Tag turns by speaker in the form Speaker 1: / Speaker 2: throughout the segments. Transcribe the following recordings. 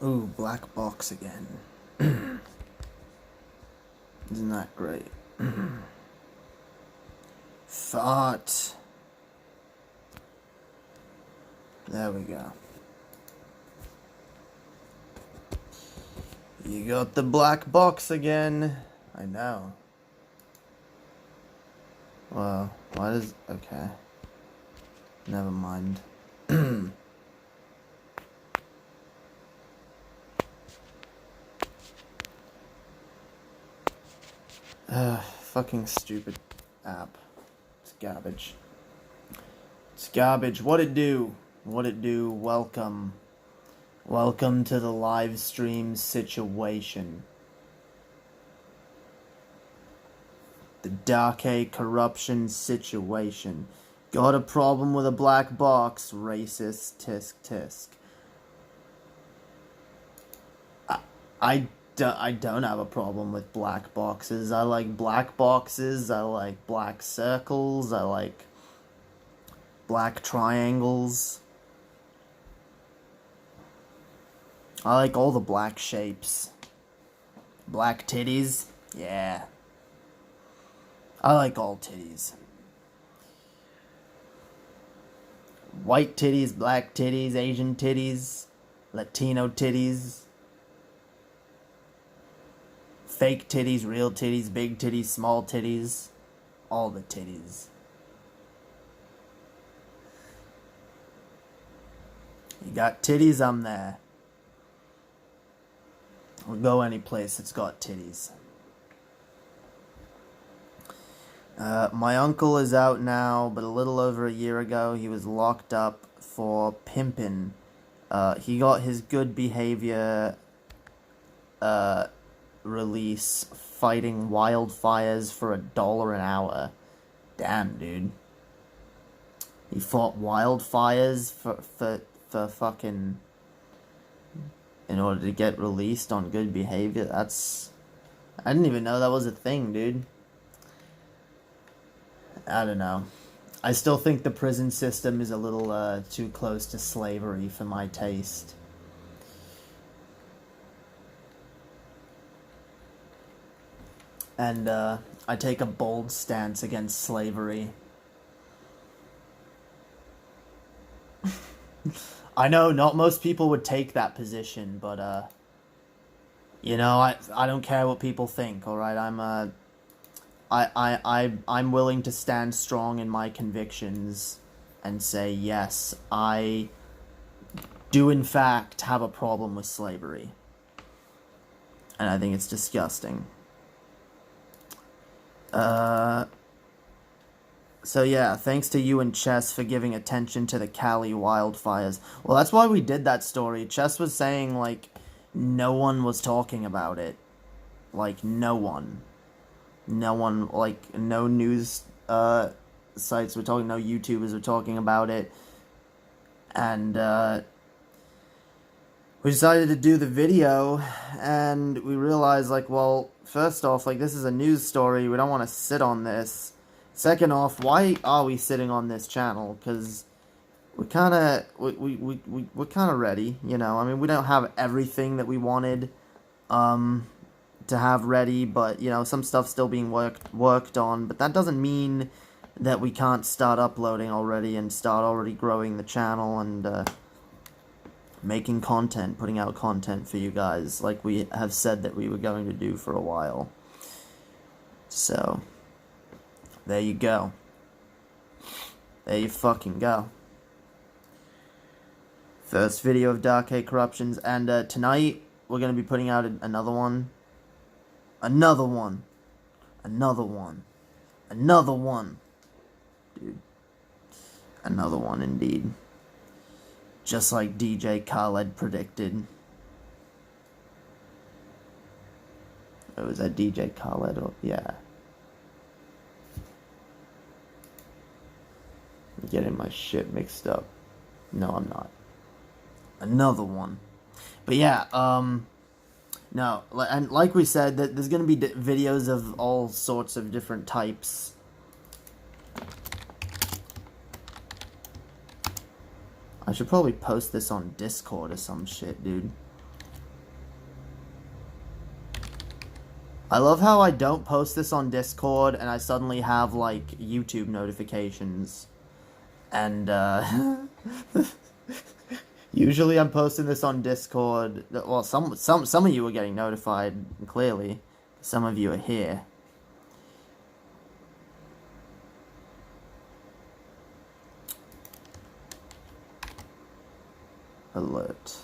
Speaker 1: Ooh, black box again. Isn't that great? Thought. There we go. You got the black box again. I know. Well, why does... Okay. Never mind. Fucking stupid app. It's garbage. It's garbage. What it do? What it do? Welcome. Welcome to the live stream situation. The Darké corruption situation. Got a problem with a black box? Racist. Tisk tisk. I don't have a problem with black boxes. I like black boxes. I like black circles. I like black triangles. I like all the black shapes. Black titties? Yeah. I like all titties. White titties, black titties, Asian titties, Latino titties. Fake titties, real titties, big titties, small titties. All the titties. You got titties, I'm there. I'll go any place that's got titties. My uncle is out now, but a little over a year ago, he was locked up for pimping. He got his good behavior release fighting wildfires for $1 an hour. Damn, dude. He fought wildfires for fucking... in order to get released on good behavior. That's... I didn't even know that was a thing, dude. I don't know. I still think the prison system is a little too close to slavery for my taste. And I take a bold stance against slavery. I know not most people would take that position, but you know, I don't care what people think, all right? I'm willing to stand strong in my convictions and say, yes, I do in fact have a problem with slavery. And I think it's disgusting. So yeah, thanks to you and Chess for giving attention to the Cali wildfires. Well, that's why we did that story. Chess was saying, like, no one was talking about it. Like, no one. No one, like, no news, sites were talking, no YouTubers were talking about it. And, we decided to do the video, and we realized, like, well, first off, like, this is a news story, we don't want to sit on this. Second off, why are we sitting on this channel? Because we're kind of, we're kind of ready, you know? I mean, we don't have everything that we wanted, to have ready, but, you know, some stuff's still being worked on, but that doesn't mean that we can't start uploading already and start already growing the channel and, making content, putting out content for you guys, like we have said that we were going to do for a while. So, there you go. There you fucking go. First video of Darké Corruptions, and tonight we're going to be putting out another one. Another one. Another one. Another one. Dude. Another one indeed. Just like DJ Khaled predicted. Oh, was that DJ Khaled? Oh, yeah. I'm getting my shit mixed up. No, I'm not. Another one. But yeah, no, and like we said, that there's gonna be videos of all sorts of different types. I should probably post this on Discord or some shit, dude. I love how I don't post this on Discord and I suddenly have, like, YouTube notifications. And, usually I'm posting this on Discord. Well, some of you are getting notified, clearly. Some of you are here. Alert.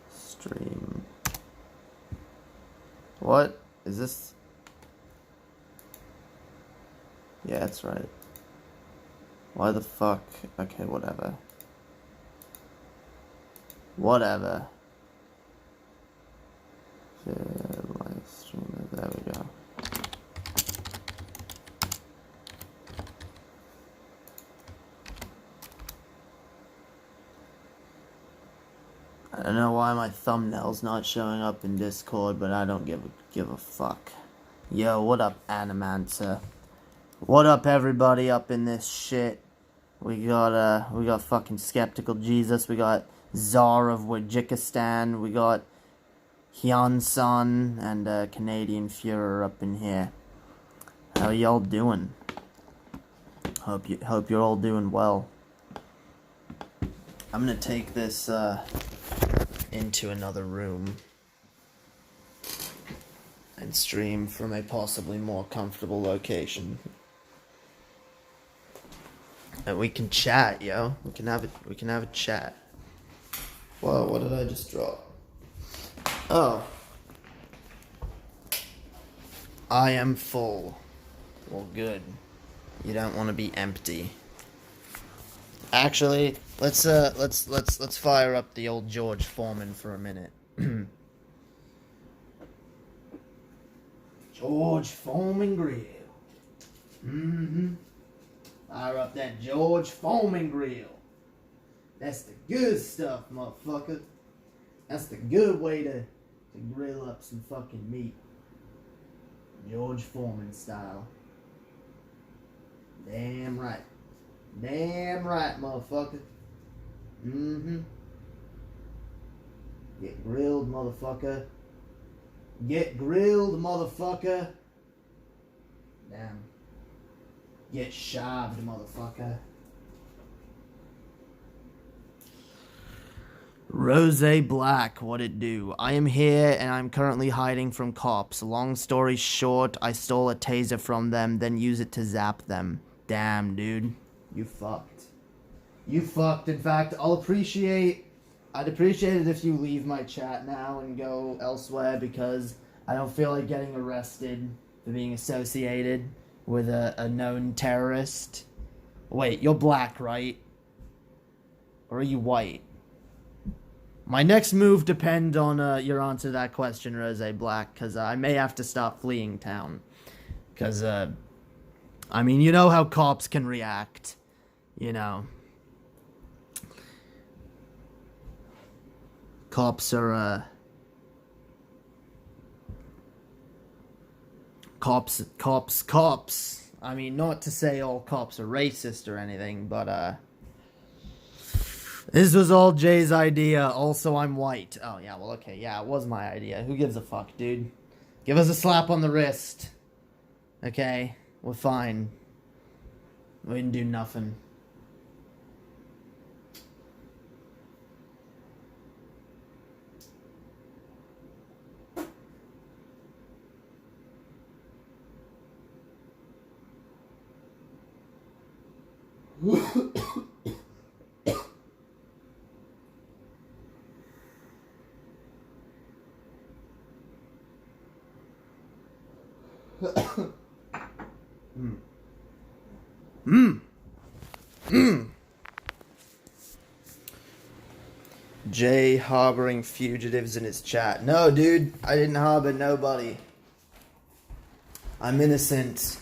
Speaker 1: Stream. What? Is this? Yeah, that's right. Why the fuck? Okay, whatever. Whatever. Live stream. There we go. I don't know why my thumbnail's not showing up in Discord, but I don't give a fuck. Yo, what up, Animancer? What up, everybody up in this shit? We got fucking Skeptical Jesus. We got Tsar of Wajikistan. We got Hyun-sun and Canadian Führer up in here. How y'all doing? Hope you're all doing well. I'm gonna take this into another room and stream from a possibly more comfortable location. And we can chat, yo. We can have a chat. Whoa, what did I just drop? Oh. I am full. Well, good. You don't want to be empty. Actually, let's fire up the old George Foreman for a minute. George Foreman Grill. Fire up that George Foreman Grill. That's the good stuff, motherfucker. That's the good way to grill up some fucking meat. George Foreman style. Damn right. Damn right, motherfucker. Get grilled, motherfucker. Get grilled, motherfucker. Damn. Get shaved, motherfucker. Rose Black, what it do? I am here and I'm currently hiding from cops. Long story short, I stole a taser from them, then use it to zap them. Damn, dude. You fucked. You fucked. In fact, I'd appreciate it if you leave my chat now and go elsewhere, because I don't feel like getting arrested for being associated with a known terrorist. Wait, you're black, right? Or are you white? My next move depends on your answer to that question, Rose Black, because I may have to stop fleeing town. Because, I mean, you know how cops can react. You know. Cops are, Cops. I mean, not to say all cops are racist or anything, but, this was all Jay's idea. Also, I'm white. Oh, yeah, well, okay. Yeah, it was my idea. Who gives a fuck, dude? Give us a slap on the wrist. Okay? We're fine. We didn't do nothing. Jay harboring fugitives in his chat. No, dude, I didn't harbor nobody. I'm innocent.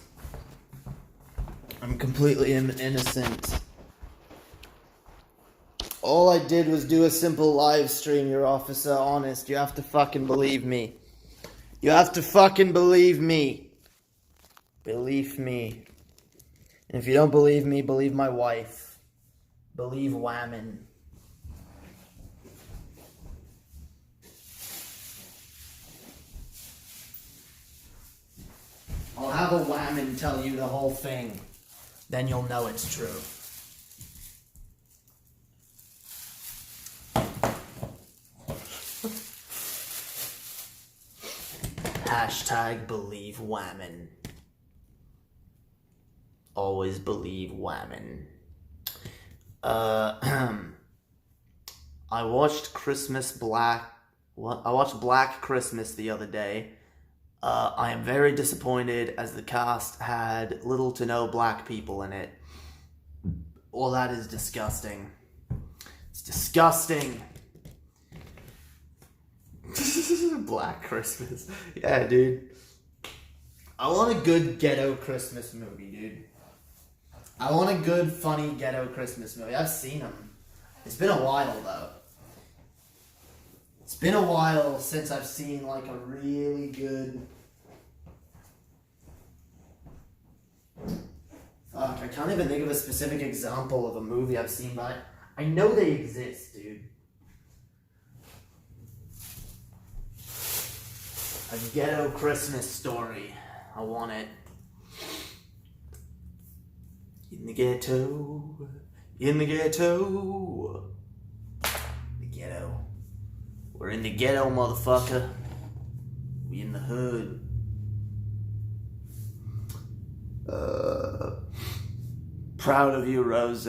Speaker 1: I'm completely innocent. All I did was do a simple live stream, your officer. Honest, you have to fucking believe me. You have to fucking believe me. Believe me. And if you don't believe me, believe my wife. Believe Whammon. women tell you the whole thing, then you'll know it's true. Hashtag believe women. Always believe women. I watched I watched Black Christmas the other day. I am very disappointed as the cast had little to no black people in it. Well, that is disgusting. It's disgusting. Black Christmas. Yeah, dude. I want a good ghetto Christmas movie, dude. I want a good, funny ghetto Christmas movie. I've seen them. It's been a while, though. It's been a while since I've seen, like, a really good... Fuck, I can't even think of a specific example of a movie I've seen, but I know they exist, dude. A ghetto Christmas story. I want it. In the ghetto. In the ghetto. The ghetto. We're in the ghetto, motherfucker. We in the hood. Proud of you, Rose.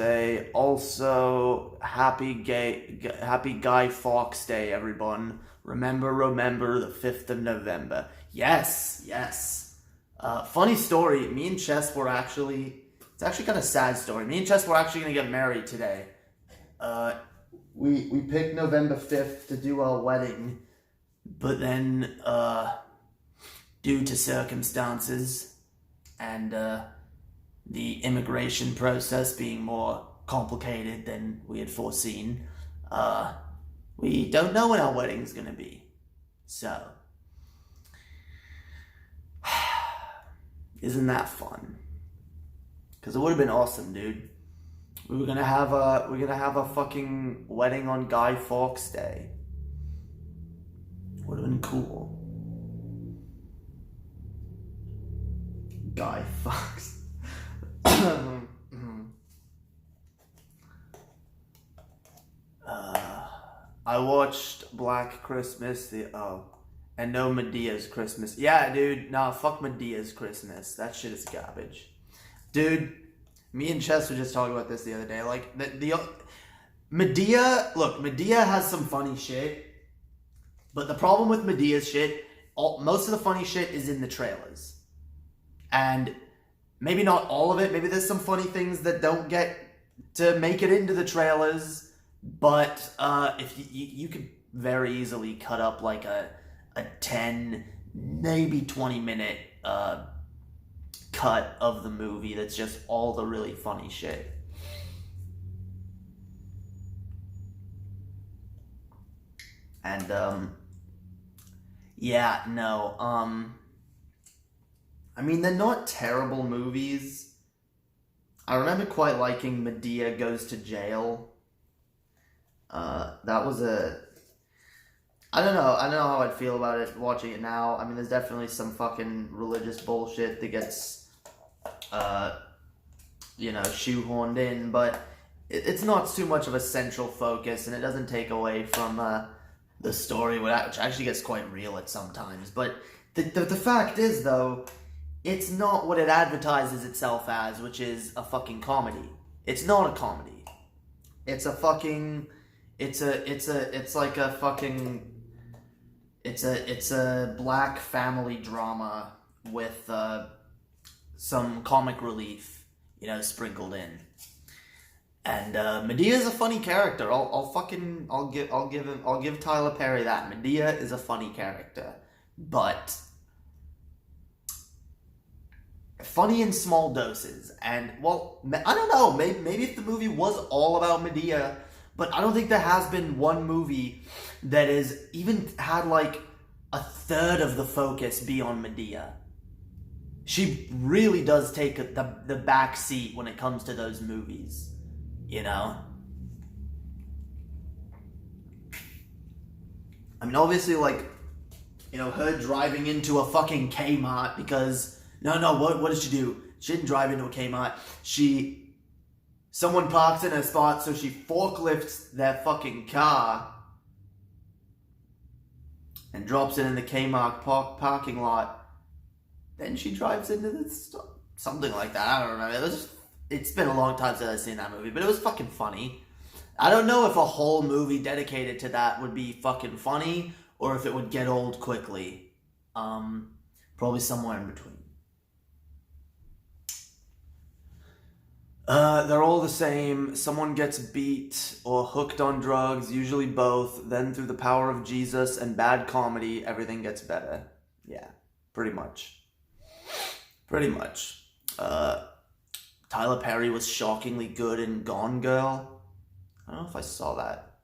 Speaker 1: Also, happy Guy Fawkes Day, everyone. Remember the 5th of November. Yes. Funny story. Me and Chess were actually... It's actually kind of a sad story. Me and Chess were actually going to get married today. We picked November 5th to do our wedding. But then, due to circumstances and the immigration process being more complicated than we had foreseen, we don't know when our wedding's going to be. So, isn't that fun? Because it would have been awesome, dude. We're gonna have a fucking wedding on Guy Fawkes Day. Would have been cool. Guy Fawkes. I watched Black Christmas. And no Medea's Christmas. Yeah, dude. Nah, fuck Medea's Christmas. That shit is garbage. Dude, me and Chess were just talking about this the other day. Like, the Medea, look, Medea has some funny shit, but the problem with Medea's shit, most of the funny shit is in the trailers. And maybe not all of it, maybe there's some funny things that don't get to make it into the trailers, but if you could very easily cut up like a 10, maybe 20 minute cut of the movie that's just all the really funny shit. And yeah, no, I mean, they're not terrible movies. I remember quite liking Medea Goes to Jail. That was I don't know how I'd feel about it watching it now. I mean, there's definitely some fucking religious bullshit that gets shoehorned in, but it's not too much of a central focus, and it doesn't take away from the story, which actually gets quite real at sometimes. But the fact is, though, it's not what it advertises itself as, which is a fucking comedy. It's not a comedy. It's a fucking... It's a black family drama with some comic relief, sprinkled in. And Medea's a funny character. I'll give Tyler Perry that. Medea is a funny character, but funny in small doses. And well, I don't know. Maybe if the movie was all about Medea. But I don't think there has been one movie that has even had like a third of the focus be on Medea. She really does take the back seat when it comes to those movies, I mean, obviously, like, her driving into a fucking Kmart because No, what did she do? She didn't drive into a Kmart. Someone parks in her spot, so she forklifts their fucking car and drops it in the Kmart parking lot. Then she drives into the store. Something like that. I don't remember. It's been a long time since I've seen that movie, but it was fucking funny. I don't know if a whole movie dedicated to that would be fucking funny or if it would get old quickly. Probably somewhere in between. They're all the same. Someone gets beat or hooked on drugs, usually both. Then through the power of Jesus and bad comedy, everything gets better. Yeah, pretty much. Tyler Perry was shockingly good in Gone Girl. I don't know if I saw that.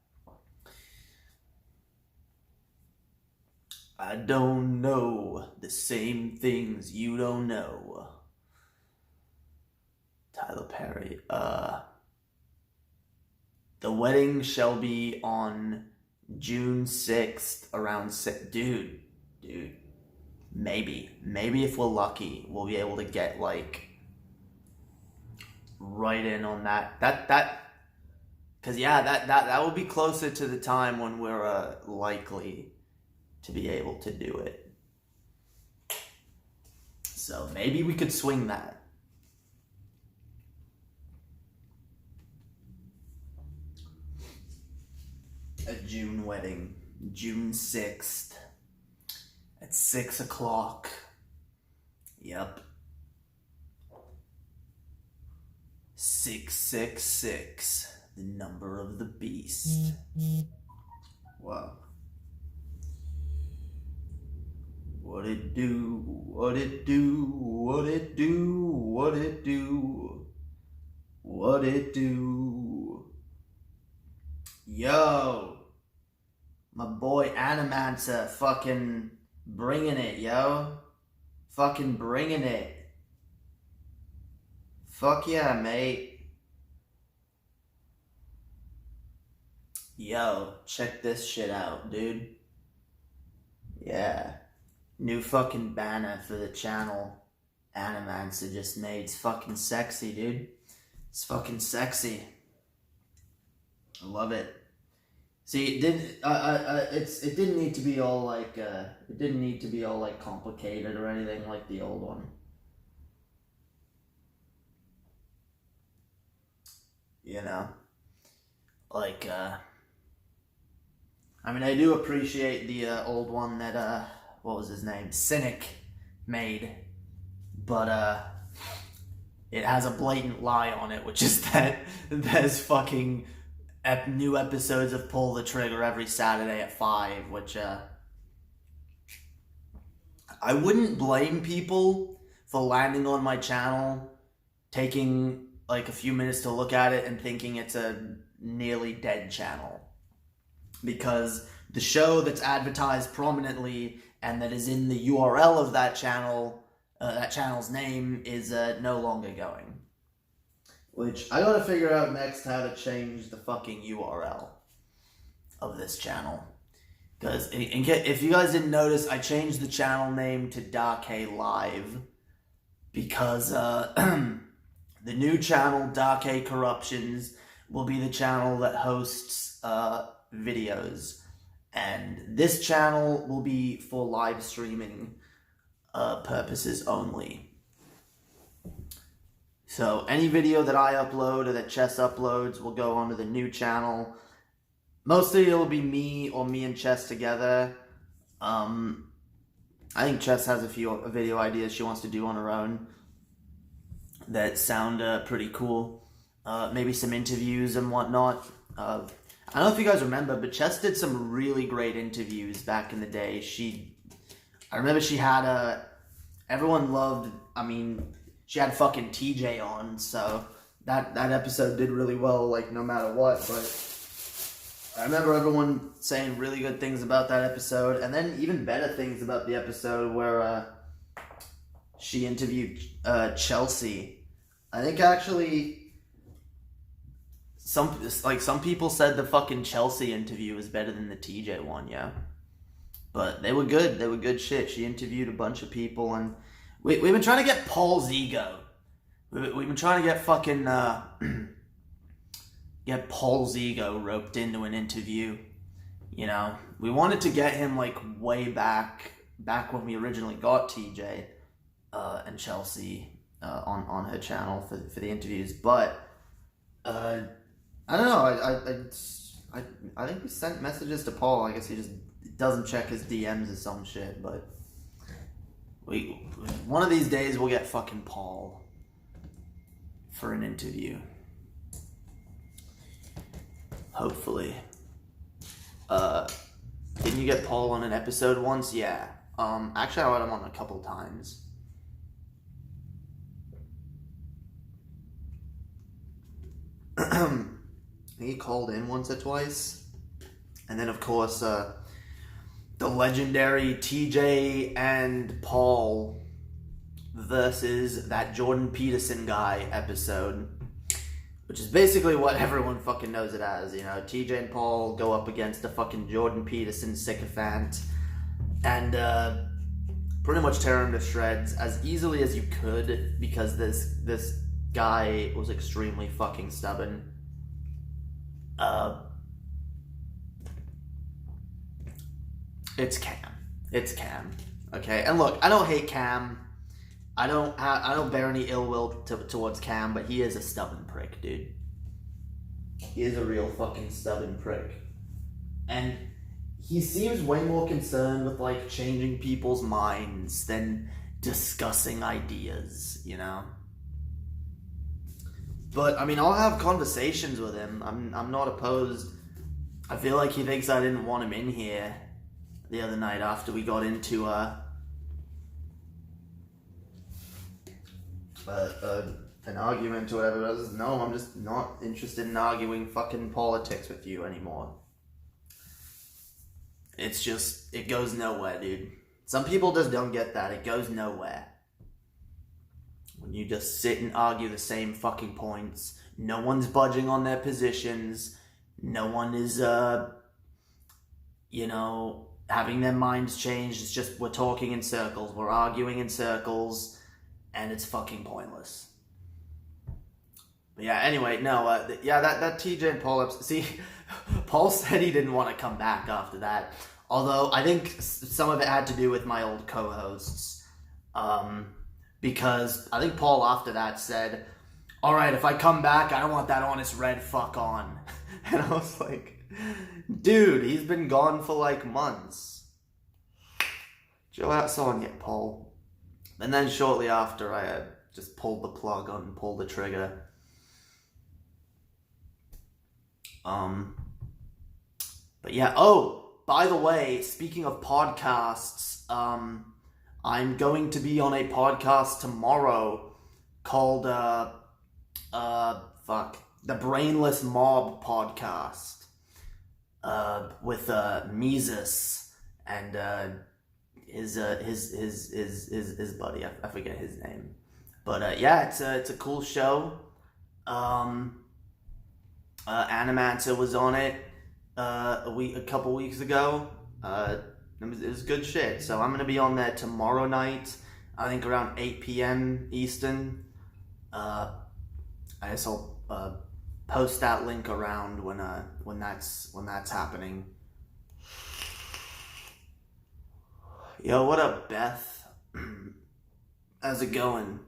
Speaker 1: I don't know the same things you don't know. Tyler Perry. The wedding shall be on June 6th around 6. Dude. Maybe if we're lucky, we'll be able to get like right in on that. Cause yeah, that will be closer to the time when we're likely to be able to do it. So maybe we could swing that. A June wedding, June 6th at 6 o'clock. Yep. 666, the number of the beast. Wow. What it do, what it do, what it do, what it do, what it do. Yo, my boy Animancer fucking bringing it, yo. Fucking bringing it. Fuck yeah, mate. Yo, check this shit out, dude. Yeah. New fucking banner for the channel. Animancer just made. It's fucking sexy, dude. It's fucking sexy. I love it. See, it didn't. It didn't need to be all like. It didn't need to be all like complicated or anything like the old one. You know, like. I mean, I do appreciate the old one that what was his name? Cynic made, but it has a blatant lie on it, which is that there's fucking new episodes of Pull the Trigger every Saturday at 5, which I wouldn't blame people for landing on my channel, taking like a few minutes to look at it and thinking it's a nearly dead channel, because the show that's advertised prominently and that is in the URL of that channel's name is no longer going. Which, I gotta figure out next how to change the fucking URL of this channel. Because, if you guys didn't notice, I changed the channel name to Darké Live. Because, the new channel, Darké Corruptions, will be the channel that hosts, videos. And this channel will be for live streaming, purposes only. So any video that I upload or that Chess uploads will go onto the new channel. Mostly it'll be me or me and Chess together. I think Chess has a few video ideas she wants to do on her own that sound pretty cool. Maybe some interviews and whatnot. I don't know if you guys remember, but Chess did some really great interviews back in the day. I remember she had everyone loved, she had fucking TJ on, so that episode did really well, like, no matter what, but I remember everyone saying really good things about that episode, and then even better things about the episode where she interviewed Chelsea. I think actually some people said the fucking Chelsea interview was better than the TJ one, yeah. But they were good shit. She interviewed a bunch of people, and we've been trying to get Paul's ego. We've been trying to get fucking, get Paul's ego roped into an interview. You know, we wanted to get him, like, way back when we originally got TJ and Chelsea on her channel for the interviews, but I don't know. I think we sent messages to Paul. I guess he just doesn't check his DMs or some shit. But one of these days we'll get fucking Paul for an interview. Hopefully. Didn't you get Paul on an episode once? Yeah. Actually, I had him on a couple times. He called in once or twice. And then, of course, the legendary TJ and Paul versus that Jordan Peterson guy episode. Which is basically what everyone fucking knows it as, you know. TJ and Paul go up against a fucking Jordan Peterson sycophant. And pretty much tear him to shreds as easily as you could. Because this guy was extremely fucking stubborn. It's Cam. Okay, and look, I don't hate Cam. I don't bear any ill will towards Cam, but he is a stubborn prick, dude. He is a real fucking stubborn prick, and he seems way more concerned with like changing people's minds than discussing ideas, you know. But I mean, I'll have conversations with him. I'm not opposed. I feel like he thinks I didn't want him in here the other night after we got into an argument or whatever. I was, no, I'm just not interested in arguing fucking politics with you anymore. It's just, it goes nowhere, dude. Some people just don't get that. It goes nowhere. When you just sit and argue the same fucking points, no one's budging on their positions, no one is, you know, having their minds changed. It's just, we're talking in circles, we're arguing in circles, and it's fucking pointless. But yeah, anyway, no, that TJ and Paul episode, see, Paul said he didn't want to come back after that, although I think some of it had to do with my old co-hosts, because I think Paul after that said, alright, if I come back, I don't want that honest red fuck on. And I was like, dude, he's been gone for like months. Chill out on yet, Paul. And then shortly after, I just pulled the plug on, pulled the trigger. But yeah, oh, by the way, speaking of podcasts, I'm going to be on a podcast tomorrow called, the Brainless Mob podcast, with, Mises and, his buddy, I forget his name, but, yeah, it's a cool show. Animancer was on it, a couple weeks ago. It was good shit. So I'm gonna be on there tomorrow night. I think around 8 p.m. Eastern. I guess I'll post that link around when that's happening. Yo, what up, Beth? How's it going?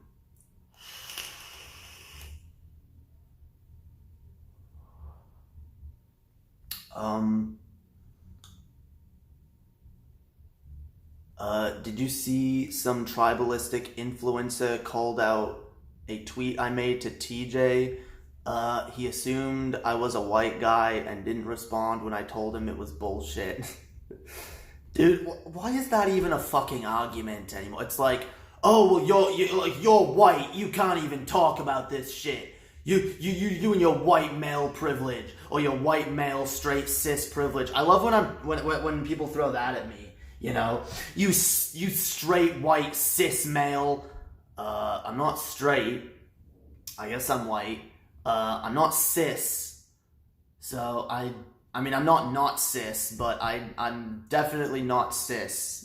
Speaker 1: Did you see some tribalistic influencer called out a tweet I made to TJ? He assumed I was a white guy and didn't respond when I told him it was bullshit. Dude, why is that even a fucking argument anymore? It's like, oh, well, you're white, you can't even talk about this shit. You and your white male privilege, or your white male straight cis privilege. I love when people throw that at me. You know, you straight white cis male. I'm not straight. I guess I'm white. I'm not cis. So I mean, I'm not cis, but I'm definitely not cis.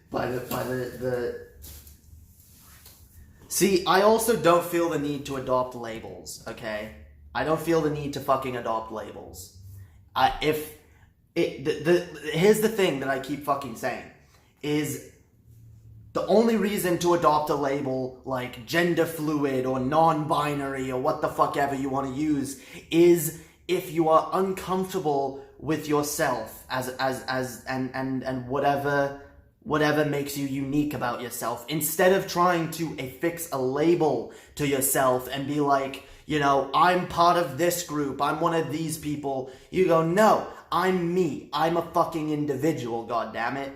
Speaker 1: By the See, I also don't feel the need to adopt labels, okay? I don't feel the need to fucking adopt labels. Here's the thing that I keep fucking saying, is the only reason to adopt a label like gender fluid or non-binary or what the fuck ever you want to use is if you are uncomfortable with yourself and whatever makes you unique about yourself. Instead of trying to affix a label to yourself and be like, you know, I'm part of this group, I'm one of these people, you go, no, I'm me. I'm a fucking individual, goddammit.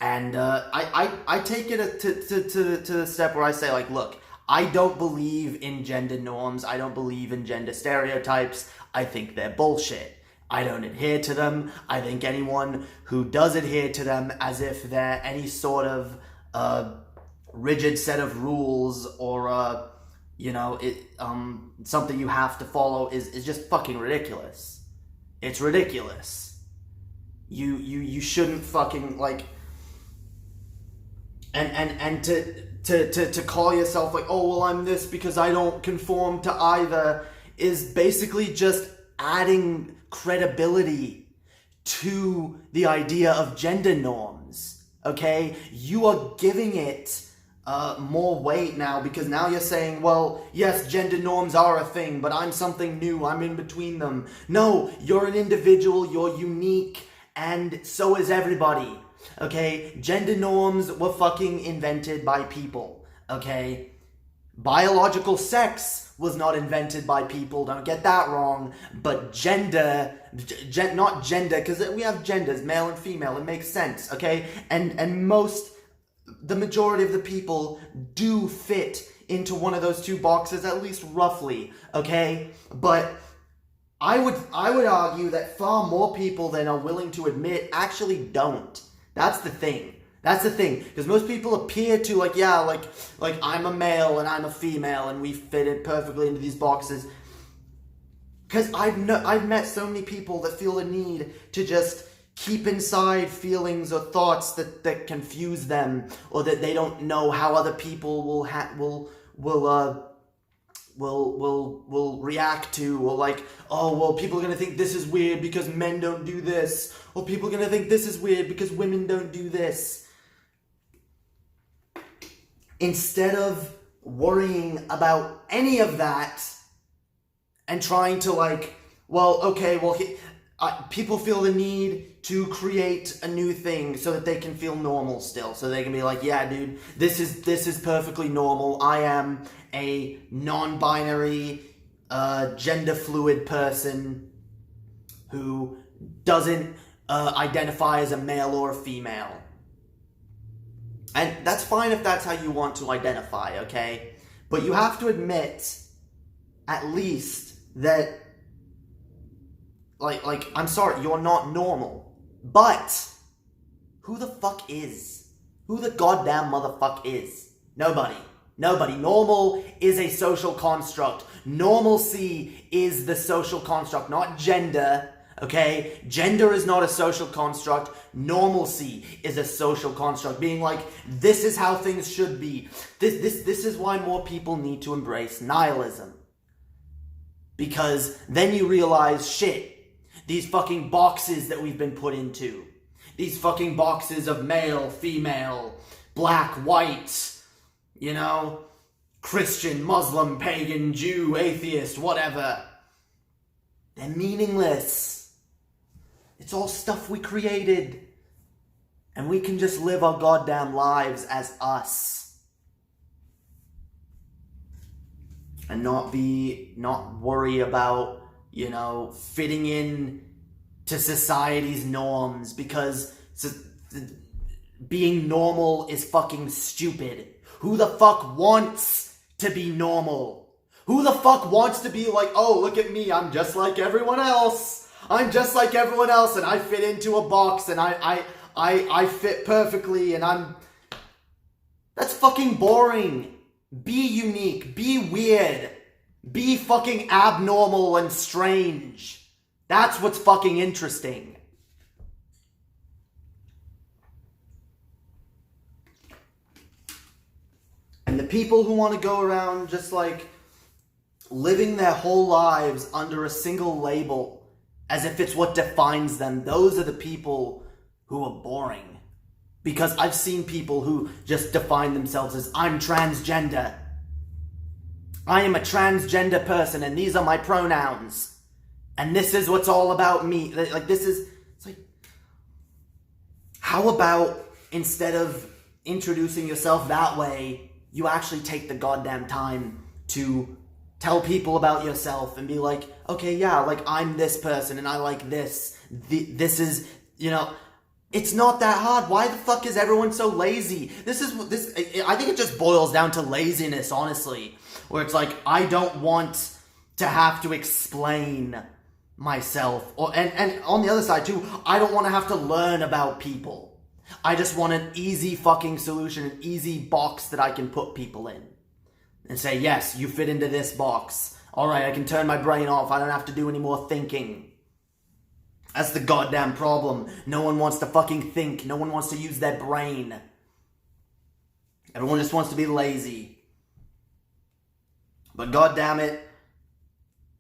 Speaker 1: And I take it to the step where I say, like, look, I don't believe in gender norms. I don't believe in gender stereotypes. I think they're bullshit. I don't adhere to them. I think anyone who does adhere to them as if they're any sort of rigid set of rules or, something you have to follow is just fucking ridiculous. It's ridiculous. You shouldn't fucking, like... And to call yourself like, oh, well, I'm this because I don't conform to either, is basically just adding credibility to the idea of gender norms, okay? You are giving it more weight now because now you're saying, well, yes, gender norms are a thing, but I'm something new, I'm in between them. No, you're an individual, you're unique, and so is everybody. Okay, gender norms were fucking invented by people, okay? Biological sex was not invented by people, don't get that wrong, but not gender, because we have genders, male and female, it makes sense, okay? And the majority of the people do fit into one of those two boxes, at least roughly, okay? But I would argue that far more people than are willing to admit actually don't. That's the thing. Because most people appear to, like, yeah, like I'm a male and I'm a female and we fit it perfectly into these boxes. Because I've met so many people that feel the need to just keep inside feelings or thoughts that confuse them, or that they don't know how other people will react to, or like, oh, well, people are going to think this is weird because men don't do this, or people are going to think this is weird because women don't do this. Instead of worrying about any of that and trying to, like, well, okay, well, people feel the need to create a new thing so that they can feel normal still, so they can be like, yeah, dude, this is perfectly normal. I am a non-binary, gender fluid person who doesn't identify as a male or a female. And that's fine if that's how you want to identify, okay? But you have to admit, at least, that, like, I'm sorry, you're not normal. But who the fuck is? Who the goddamn motherfuck is? Nobody. Normal is a social construct. Normalcy is the social construct, not gender, okay? Gender is not a social construct. Normalcy is a social construct. Being like, this is how things should be. This is why more people need to embrace nihilism. Because then you realize, shit, these fucking boxes that we've been put into, these fucking boxes of male, female, black, white, you know, Christian, Muslim, pagan, Jew, atheist, whatever, they're meaningless. It's all stuff we created. And we can just live our goddamn lives as us. And not worry about, you know, fitting in to society's norms, because being normal is fucking stupid. Who the fuck wants to be normal? Who the fuck wants to be like, oh, look at me, I'm just like everyone else. I'm just like everyone else, and I fit into a box, and I fit perfectly, and I'm... That's fucking boring. Be unique. Be weird. Be fucking abnormal and strange. That's what's fucking interesting. And the people who want to go around just like living their whole lives under a single label as if it's what defines them, those are the people who are boring. Because I've seen people who just define themselves as, I'm transgender. I am a transgender person and these are my pronouns. And this is what's all about me. Like, this is, it's like, how about instead of introducing yourself that way, you actually take the goddamn time to tell people about yourself and be like, okay, yeah, like, I'm this person and I like this. This is, you know, it's not that hard. Why the fuck is everyone so lazy? I think it just boils down to laziness, honestly. Where it's like, I don't want to have to explain myself. And on the other side, too, I don't want to have to learn about people. I just want an easy fucking solution, an easy box that I can put people in. And say, yes, you fit into this box. Alright, I can turn my brain off. I don't have to do any more thinking. That's the goddamn problem. No one wants to fucking think. No one wants to use their brain. Everyone just wants to be lazy. But goddamn it,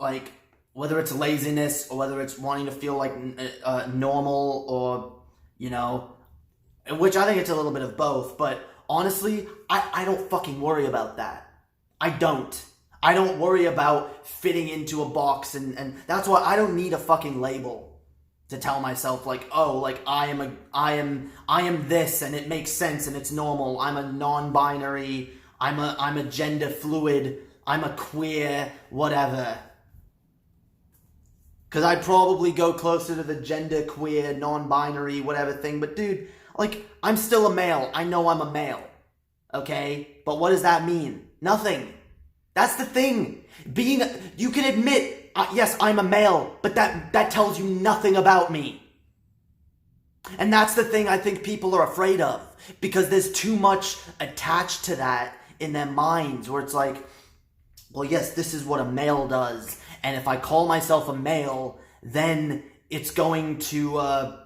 Speaker 1: like, whether it's laziness or whether it's wanting to feel like normal or, you know, which I think it's a little bit of both, but honestly, I don't fucking worry about that. I don't worry about fitting into a box, and that's why I don't need a fucking label to tell myself like, oh, like I am this and it makes sense and it's normal. I'm a non-binary, I'm a gender fluid, I'm a queer, whatever. Cause I'd probably go closer to the gender queer, non-binary, whatever thing, but dude, like, I'm still a male. I know I'm a male. Okay? But what does that mean? Nothing. That's the thing. You can admit, yes, I'm a male, but that tells you nothing about me. And that's the thing I think people are afraid of, because there's too much attached to that in their minds, where it's like, well, yes, this is what a male does, and if I call myself a male, then it's going to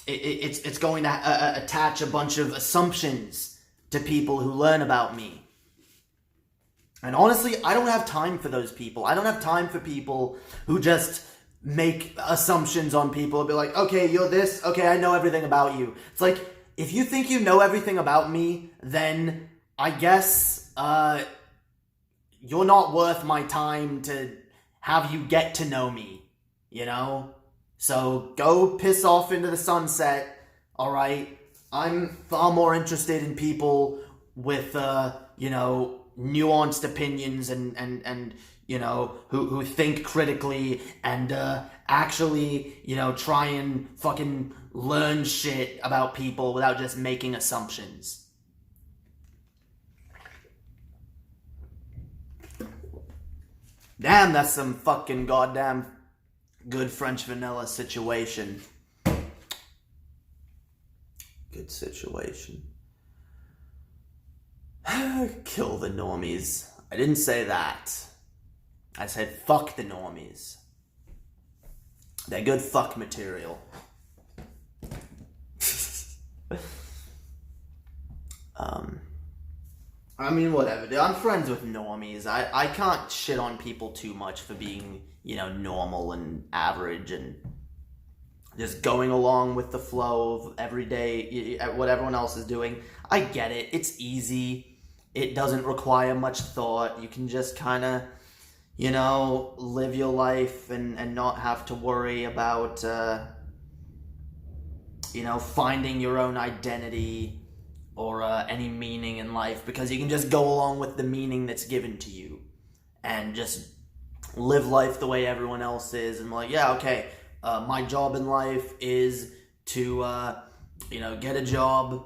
Speaker 1: it's going to attach a bunch of assumptions to people who learn about me. And honestly, I don't have time for those people. I don't have time for people who just make assumptions on people and be like, okay, you're this, okay, I know everything about you. It's like, if you think you know everything about me, then I guess you're not worth my time to have you get to know me, you know? So go piss off into the sunset, alright? I'm far more interested in people with, you know, nuanced opinions and you know, who think critically and actually, you know, try and fucking learn shit about people without just making assumptions. Damn, that's some fucking goddamn good French vanilla situation. Good situation. Kill the normies. I didn't say that. I said fuck the normies. They're good fuck material. I mean, whatever, dude. I'm friends with normies. I can't shit on people too much for being, you know, normal and average and just going along with the flow of every day, what everyone else is doing. I get it. It's easy. It doesn't require much thought. You can just kind of, you know, live your life and not have to worry about, you know, finding your own identity or any meaning in life, because you can just go along with the meaning that's given to you and just live life the way everyone else is and like, yeah, okay, my job in life is to, you know, get a job,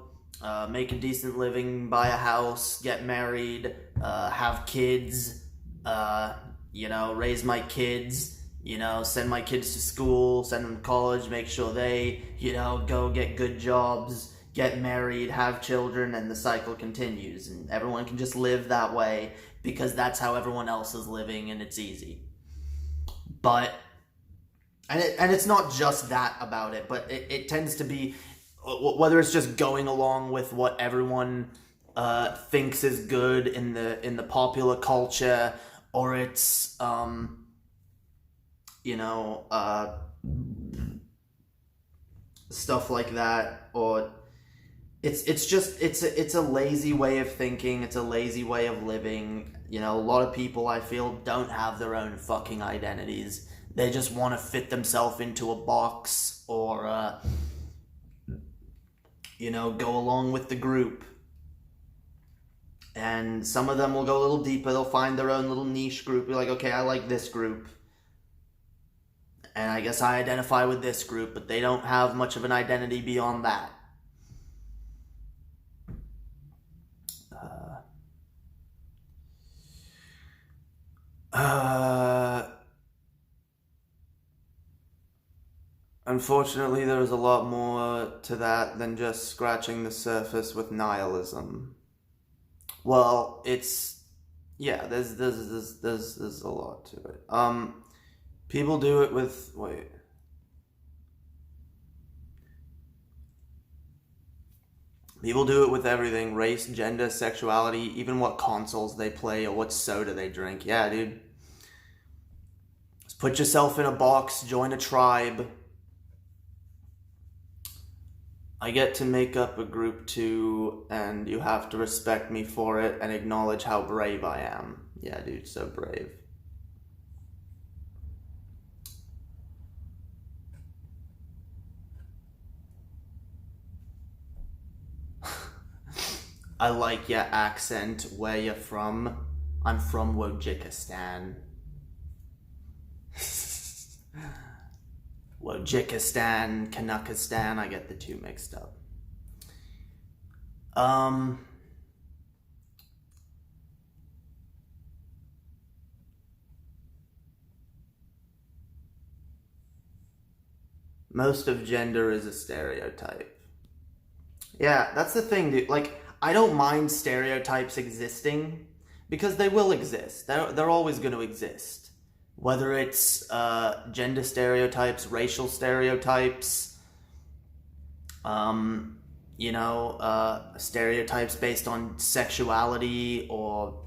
Speaker 1: make a decent living, buy a house, get married, have kids, you know, raise my kids, you know, send my kids to school, send them to college, make sure they, you know, go get good jobs, get married, have children, and the cycle continues. And everyone can just live that way because that's how everyone else is living and it's easy. But, and it's not just that about it, but it tends to be, whether it's just going along with what everyone thinks is good in the popular culture, or it's stuff like that, or it's a lazy way of thinking, it's a lazy way of living. A lot of people, I feel, don't have their own fucking identities. They just want to fit themselves into a box, or go along with the group. And some of them will go a little deeper. They'll find their own little niche group. Be like, okay, I like this group, and I guess I identify with this group, but they don't have much of an identity beyond that. Unfortunately, there's a lot more to that than just scratching the surface with nihilism. Well, there's a lot to it. People do it with, People do it with everything: race, gender, sexuality, even what consoles they play or what soda they drink. Yeah, dude. Just put yourself in a box, join a tribe. I get to make up a group too, and you have to respect me for it and acknowledge how brave I am. Yeah, dude, so brave. I like your accent. Where you're from? I'm from Wojikistan. Wojikistan, Kanakistan, I get the two mixed up. Most of gender is a stereotype. Yeah, that's the thing, dude. Like, I don't mind stereotypes existing, because they will exist. They're always going to exist. Whether it's gender stereotypes, racial stereotypes, stereotypes based on sexuality, or,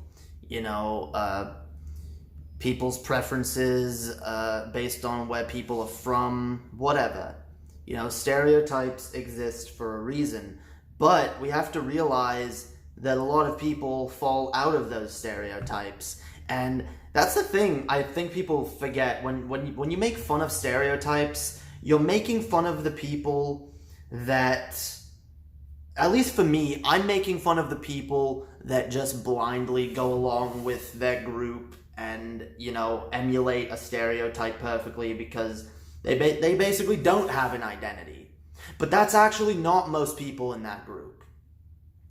Speaker 1: people's preferences based on where people are from, whatever. Stereotypes exist for a reason. But we have to realize that a lot of people fall out of those stereotypes. And that's the thing I think people forget. When you make fun of stereotypes, you're making fun of the people that, at least for me, I'm making fun of the people that just blindly go along with their group and, emulate a stereotype perfectly because they basically don't have an identity. But that's actually not most people in that group.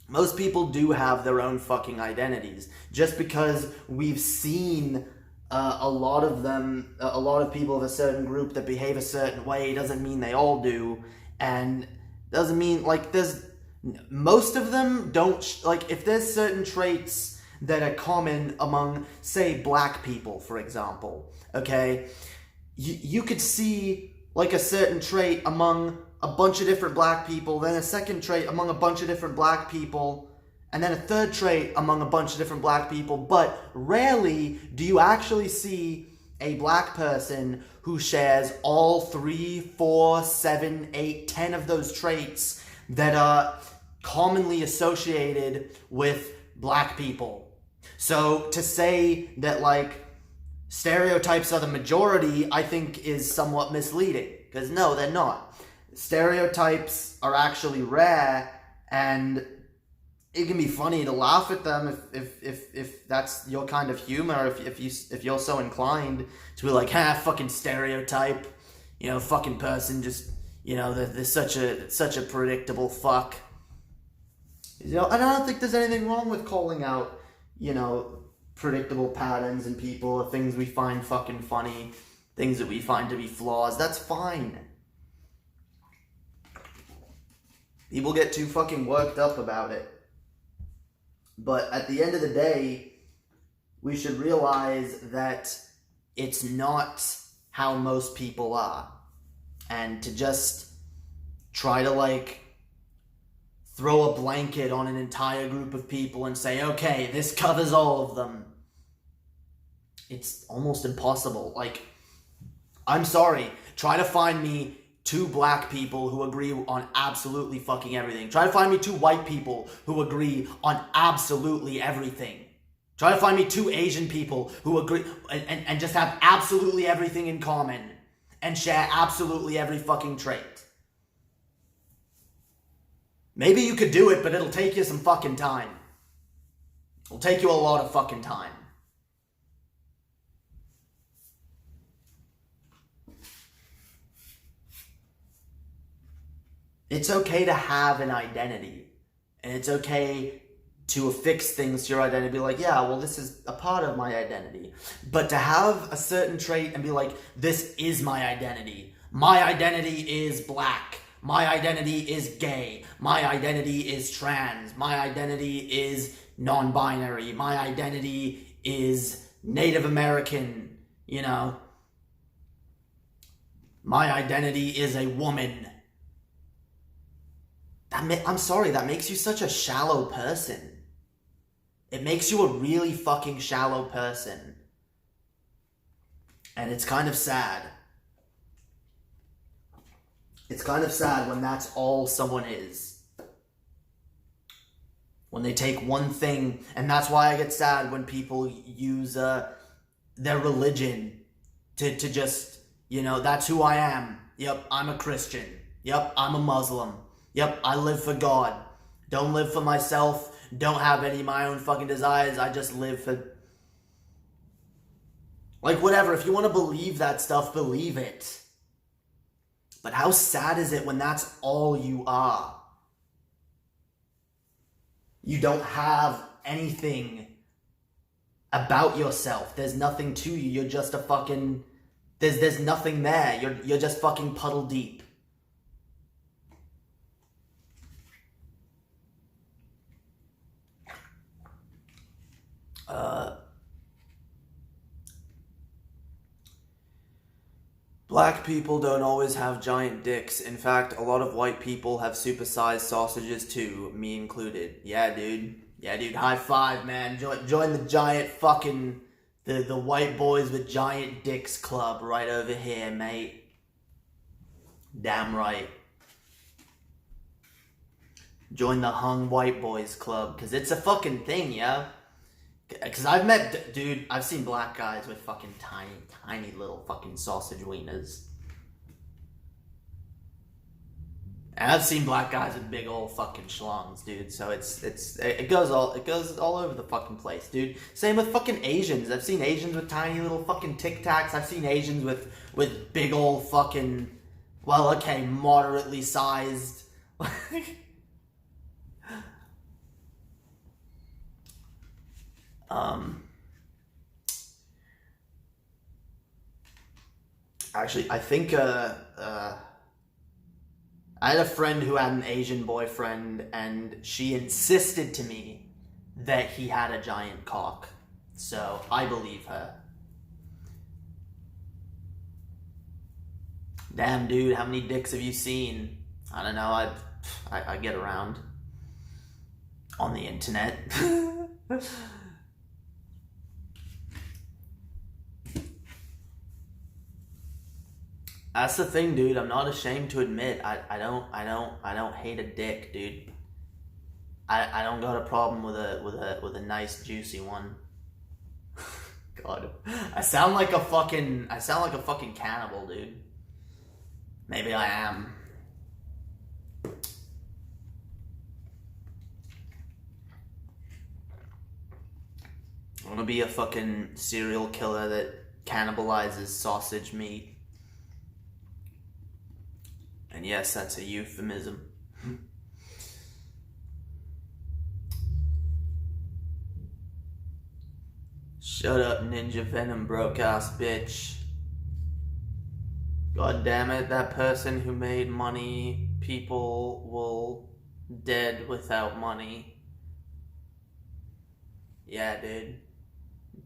Speaker 1: Most people do have their own fucking identities. Just because we've seen a lot of people of a certain group that behave a certain way doesn't mean they all do. And doesn't mean, most of them don't, if there's certain traits that are common among, say, black people, for example, okay? You could see, a certain trait among a bunch of different black people, then a second trait among a bunch of different black people, and then a third trait among a bunch of different black people. But rarely do you actually see a black person who shares all 3, 4, 7, 8, 10 of those traits that are commonly associated with black people. So to say that, stereotypes are the majority, I think is somewhat misleading. Because no, they're not. Stereotypes are actually rare, and it can be funny to laugh at them if that's your kind of humor, if you're so inclined to be like, fucking stereotype, fucking person, just, they're such a predictable fuck. And I don't think there's anything wrong with calling out, predictable patterns in people, or things we find fucking funny, things that we find to be flaws. That's fine. People get too fucking worked up about it. But at the end of the day, we should realize that it's not how most people are. And to just try to, throw a blanket on an entire group of people and say, okay, this covers all of them. It's almost impossible. Like, I'm sorry. Try to find me 2 black people who agree on absolutely fucking everything. Try to find me 2 white people who agree on absolutely everything. Try to find me 2 Asian people who agree and just have absolutely everything in common and share absolutely every fucking trait. Maybe you could do it, but it'll take you some fucking time. It'll take you a lot of fucking time. It's okay to have an identity. And it's okay to affix things to your identity. Be like, yeah, well, this is a part of my identity. But to have a certain trait and be like, this is my identity. My identity is black. My identity is gay. My identity is trans. My identity is non-binary. My identity is Native American, you know. My identity is a woman. I'm sorry, that makes you such a shallow person. It makes you a really fucking shallow person. And it's kind of sad. It's kind of sad when that's all someone is. When they take one thing, and that's why I get sad when people use their religion to just, you know, that's who I am. Yep, I'm a Christian. Yep, I'm a Muslim. Yep, I live for God. Don't live for myself. Don't have any of my own fucking desires. I just live for... Like, whatever. If you want to believe that stuff, believe it. But how sad is it when that's all you are? You don't have anything about yourself. There's nothing to you. You're just a fucking... There's nothing there. You're just fucking puddle deep. Black people don't always have giant dicks. In fact, a lot of white people have supersized sausages too, me included. Yeah, dude. Yeah, dude. High five, man. Join the giant fucking... The white boys with giant dicks club right over here, mate. Damn right. Join the hung white boys club, because it's a fucking thing, yo. Because I've met, dude, I've seen black guys with fucking tiny little fucking sausage wieners. And I've seen black guys with big old fucking schlongs, dude. So it goes all over the fucking place, dude. Same with fucking Asians. I've seen Asians with tiny little fucking Tic Tacs. I've seen Asians with big old fucking, well, okay, moderately sized. Actually, I think, I had a friend who had an Asian boyfriend, and she insisted to me that he had a giant cock. So, I believe her. Damn, dude, how many dicks have you seen? I don't know, I get around. On the internet. That's the thing, dude. I'm not ashamed to admit I don't hate a dick, dude. I don't got a problem with a nice juicy one. God, I sound like a fucking cannibal, dude. Maybe I am. I want to be a fucking serial killer that cannibalizes sausage meat. And yes, that's a euphemism. Shut up, Ninja Venom broke ass bitch. God damn it, that person who made money, people will dead without money. Yeah, dude.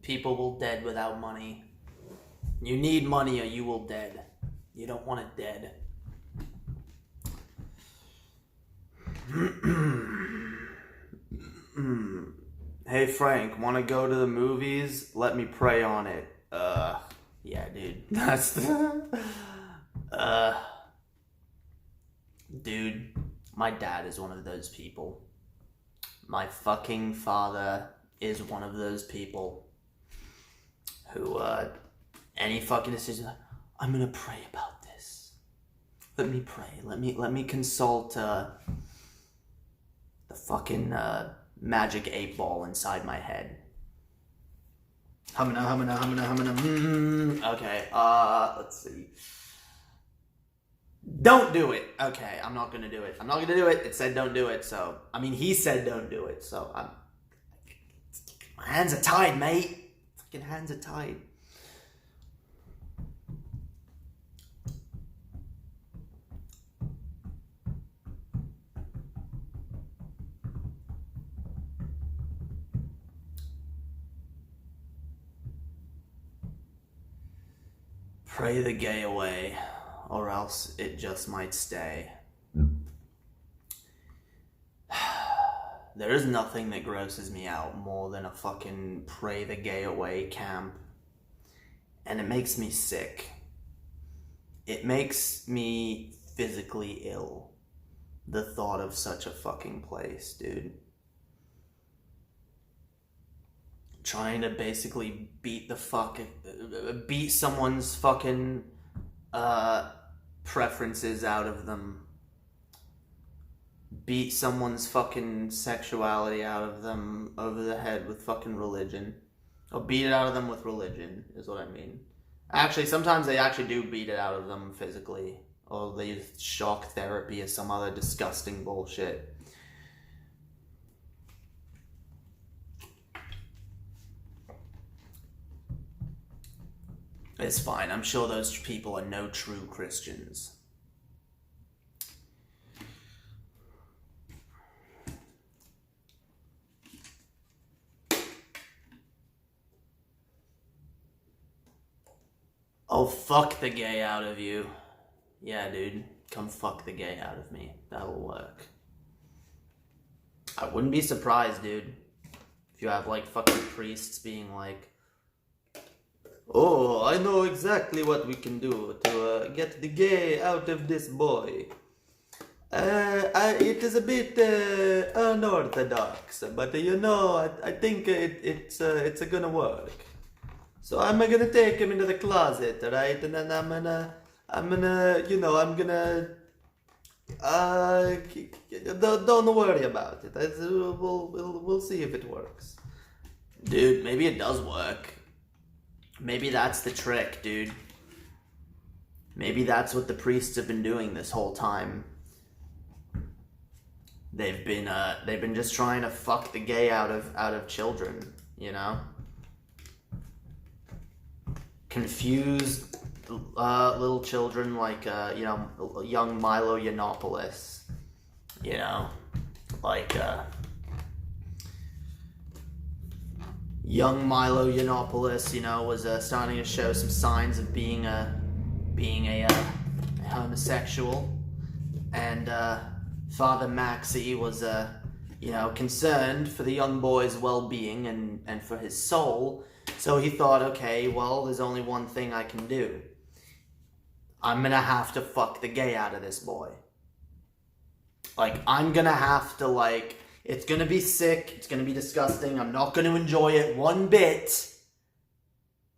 Speaker 1: People will dead without money. You need money or you will dead. You don't want it dead. Hey Frank, wanna go to the movies? Let me pray on it. Yeah, dude. That's the... Dude, my dad is one of those people. My fucking father is one of those people who, any fucking decision, I'm gonna pray about this. Let me pray. Let me consult, the fucking, magic 8-ball inside my head. Humana. Okay, let's see. Don't do it. Okay, I'm not gonna do it. I'm not gonna do it. It said don't do it, so... I mean, he said don't do it, so I'm... My hands are tied, mate. Fucking hands are tied. Pray the gay away, or else it just might stay. There is nothing that grosses me out more than a fucking pray the gay away camp. And it makes me sick. It makes me physically ill. The thought of such a fucking place, dude. Trying to basically beat someone's fucking preferences out of them. Beat someone's fucking sexuality out of them over the head with fucking religion. Or beat it out of them with religion, is what I mean. Actually, sometimes they actually do beat it out of them physically. Or they use shock therapy or some other disgusting bullshit. It's fine. I'm sure those people are no true Christians. I'll fuck the gay out of you. Yeah, dude. Come fuck the gay out of me. That'll work. I wouldn't be surprised, dude. If you have, like, fucking priests being like, oh, I know exactly what we can do to get the gay out of this boy. It is a bit unorthodox, but you know, I think it's gonna work. So I'm gonna take him into the closet, right? And then I'm gonna, don't worry about it. We'll see if it works. Dude, maybe it does work. Maybe that's the trick, dude. Maybe that's what the priests have been doing this whole time. They've been just trying to fuck the gay out of children, you know? Confused little children like young Milo Yiannopoulos, you know? Like young Milo Yiannopoulos, you know, was starting to show some signs of being a homosexual, and Father Maxey was concerned for the young boy's well-being and for his soul. So he thought, okay, well, there's only one thing I can do. I'm gonna have to fuck the gay out of this boy. Like, I'm gonna have to, like, it's gonna be sick, it's gonna be disgusting, I'm not gonna enjoy it one bit,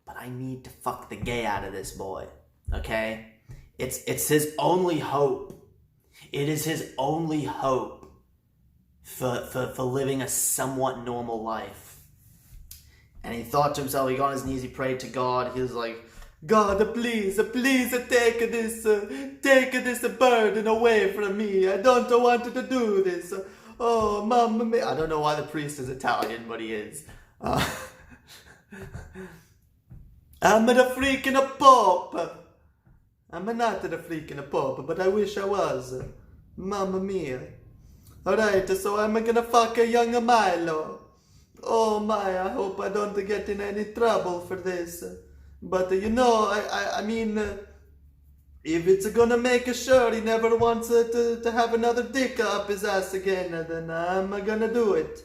Speaker 1: but I need to fuck the gay out of this boy, okay? It's his only hope. It is his only hope for living a somewhat normal life. And he thought to himself, he got on his knees, he prayed to God, he was like, God, please take this burden away from me. I don't want to do this. Oh, mamma mia. I don't know why the priest is Italian, but he is. I'm a freaking pope. I'm not a freaking pope, but I wish I was. Mamma mia. Alright, so I'm gonna fuck a young Milo. Oh my, I hope I don't get in any trouble for this. But you know, I mean, if it's gonna make sure he never wants to have another dick up his ass again, then I'm gonna do it.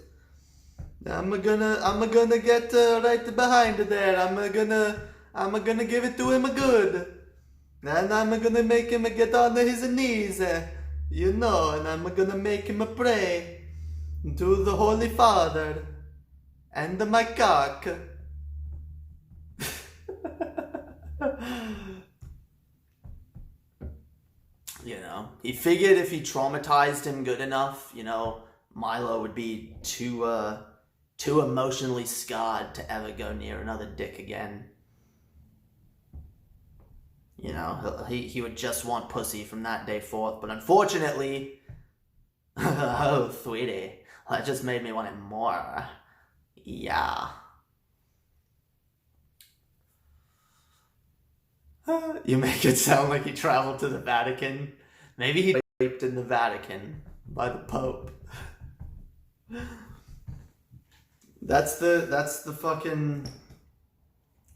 Speaker 1: I'm gonna get right behind there. I'm gonna give it to him good. And I'm gonna make him get on his knees, and I'm gonna make him pray to the Holy Father and my cock. He figured if he traumatized him good enough, Milo would be too emotionally scarred to ever go near another dick again. He would just want pussy from that day forth. But unfortunately, oh, sweetie, that just made me want it more. Yeah. You make it sound like he traveled to the Vatican. Maybe he raped in the Vatican by the Pope. That's the fucking...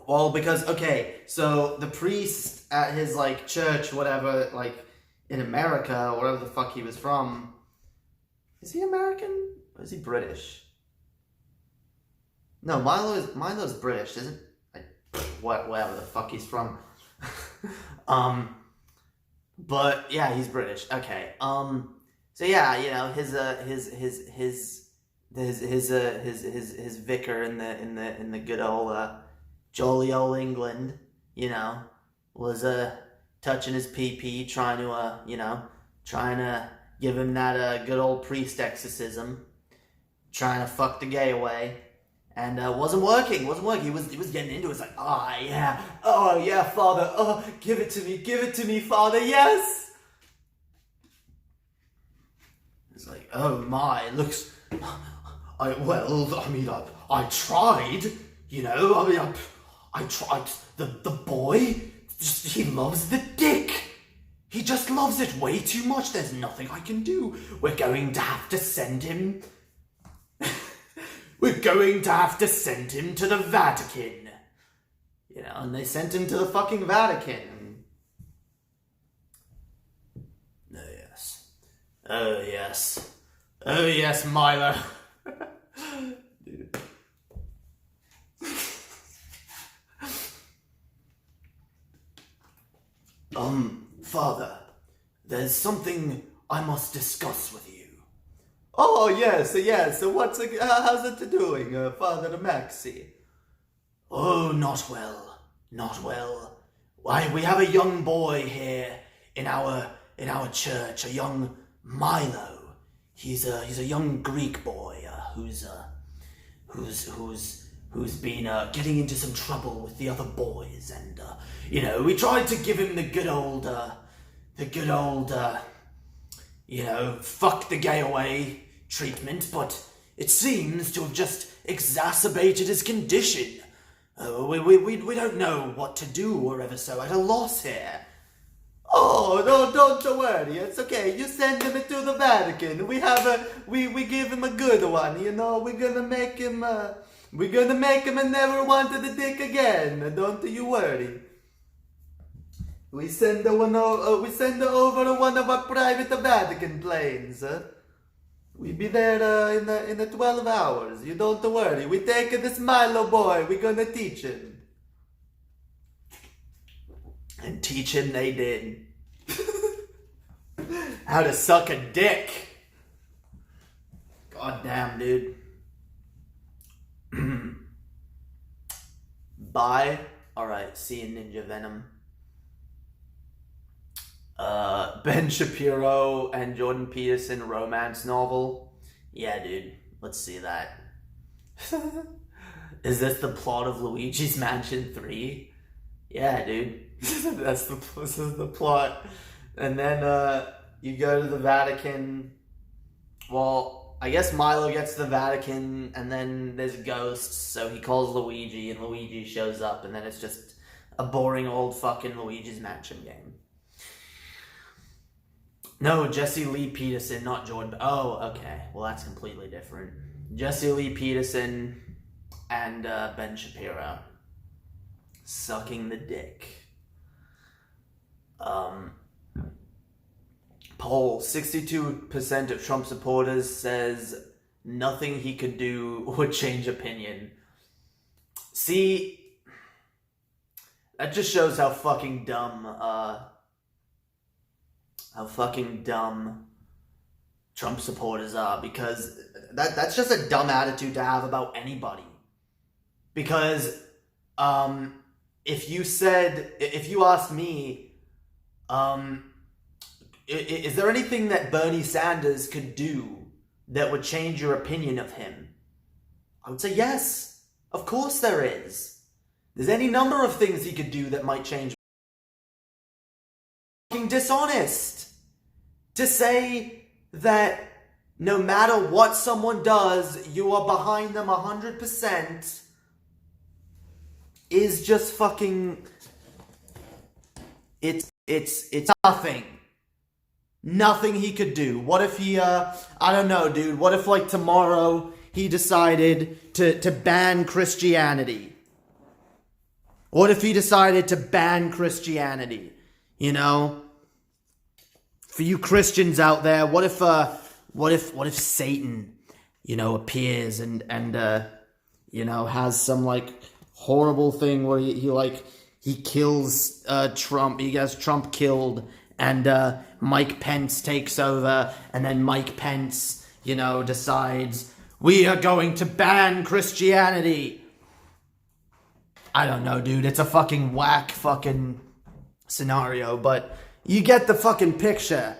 Speaker 1: Well, because, okay, so the priest at his, church, whatever, in America, or wherever the fuck he was from... Is he American? Or is he British? No, Milo's British, isn't... wherever the fuck he's from. But yeah, he's British. Okay. So yeah, his vicar in the good old jolly old England, was touching his pee trying to give him that good old priest exorcism, trying to fuck the gay away. And wasn't working. He was getting into it. It's like, oh yeah, Father, oh, give it to me, Father, yes. It's like, oh my, looks. I tried. I tried. The boy, he loves the dick. He just loves it way too much. There's nothing I can do. We're going to have to send him. We're going to have to send him to the Vatican. And they sent him to the fucking Vatican. Oh, yes. Oh, yes, Milo. Dude. Father, there's something I must discuss with you. Oh, yes. So how's it doing, Father Maxi? Oh, not well. Why, we have a young boy here in our church, a young Milo. He's a young Greek boy who's been getting into some trouble with the other boys, and we tried to give him the good old fuck the gay away treatment, but it seems to have just exacerbated his condition. We don't know what to do. We're ever so at a loss here. Oh, no, don't worry. It's okay. You send him to the Vatican. We give him a good one. We're gonna make him and never want the dick again. Don't you worry. We send over one of our private Vatican planes. We be there in the 12 hours. You don't worry. We take this Milo boy. We're gonna teach him. And teach him they did. How to suck a dick. God damn, dude. Bye. Alright, see you, Ninja Venom. Ben Shapiro and Jordan Peterson romance novel. Yeah, dude. Let's see that. Is this the plot of Luigi's Mansion 3? Yeah, dude. This is the plot. And then you go to the Vatican. Well, I guess Milo gets to the Vatican, and then there's ghosts, so he calls Luigi, and Luigi shows up, and then it's just a boring old fucking Luigi's Mansion game. No, Jesse Lee Peterson, not Jordan. Oh, okay. Well, that's completely different. Jesse Lee Peterson and Ben Shapiro. Sucking the dick. Poll. 62% of Trump supporters says nothing he could do would change opinion. See, that just shows how fucking dumb, Trump supporters are, because that's just a dumb attitude to have about anybody. Because, if you asked me, is there anything that Bernie Sanders could do that would change your opinion of him? I would say yes. Of course there is. There's any number of things he could do that might change. Fucking dishonest to say that no matter what someone does, you are behind them 100% is just fucking... It's nothing. Nothing he could do. What if he, I don't know, dude. What if, like, tomorrow he decided to ban Christianity? What if he decided to ban Christianity? You know? For you Christians out there, what if Satan, you know, appears and you know, has some, like, horrible thing where he kills Trump. He gets Trump killed, and Mike Pence takes over, and then Mike Pence, you know, decides, we are going to ban Christianity. I don't know, dude. It's a fucking whack fucking scenario, but you get the fucking picture.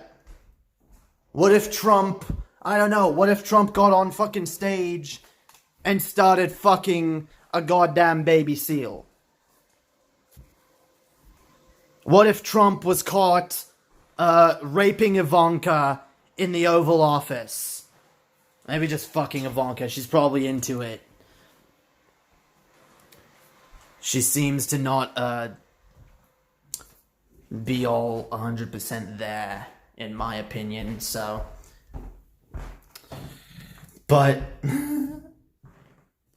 Speaker 1: What if Trump, I don't know, what if Trump got on fucking stage and started fucking a goddamn baby seal? What if Trump was caught raping Ivanka in the Oval Office? Maybe just fucking Ivanka. She's probably into it. She seems to not be all 100% there, in my opinion, so... But...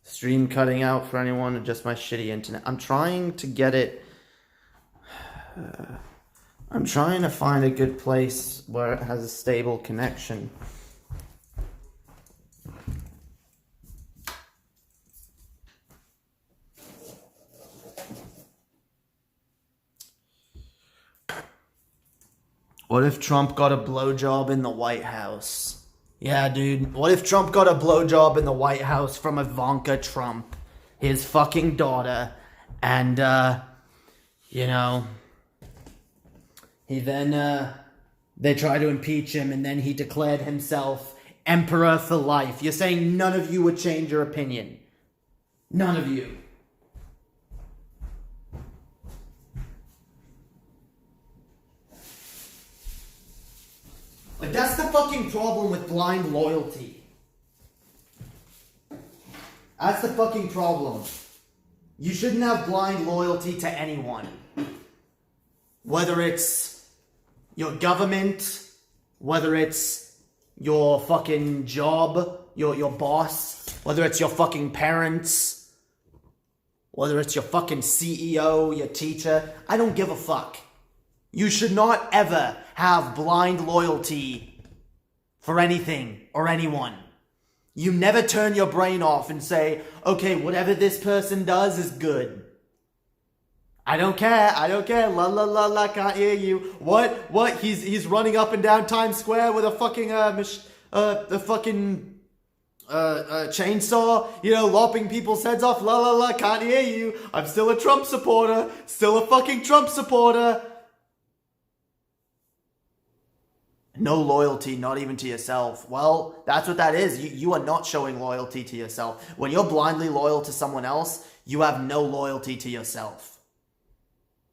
Speaker 1: Stream cutting out for anyone, just my shitty internet. I'm trying to get it... I'm trying to find a good place where it has a stable connection. What if Trump got a blowjob in the White House? Yeah, dude. What if Trump got a blowjob in the White House from Ivanka Trump, his fucking daughter, and, you know... He then, they tried to impeach him, and then he declared himself emperor for life. You're saying none of you would change your opinion. None of you. Like, that's the fucking problem with blind loyalty. That's the fucking problem. You shouldn't have blind loyalty to anyone. Whether it's your government, whether it's your fucking job, your boss, whether it's your fucking parents, whether it's your fucking CEO, your teacher, I don't give a fuck. You should not ever have blind loyalty for anything or anyone. You never turn your brain off and say, okay, whatever this person does is good. I don't care, la la la la, can't hear you. What? He's running up and down Times Square with a fucking, chainsaw, you know, lopping people's heads off, la la la, can't hear you. I'm still a Trump supporter, still a fucking Trump supporter. No loyalty, not even to yourself. Well, that's what that is. You are not showing loyalty to yourself. When you're blindly loyal to someone else, you have no loyalty to yourself.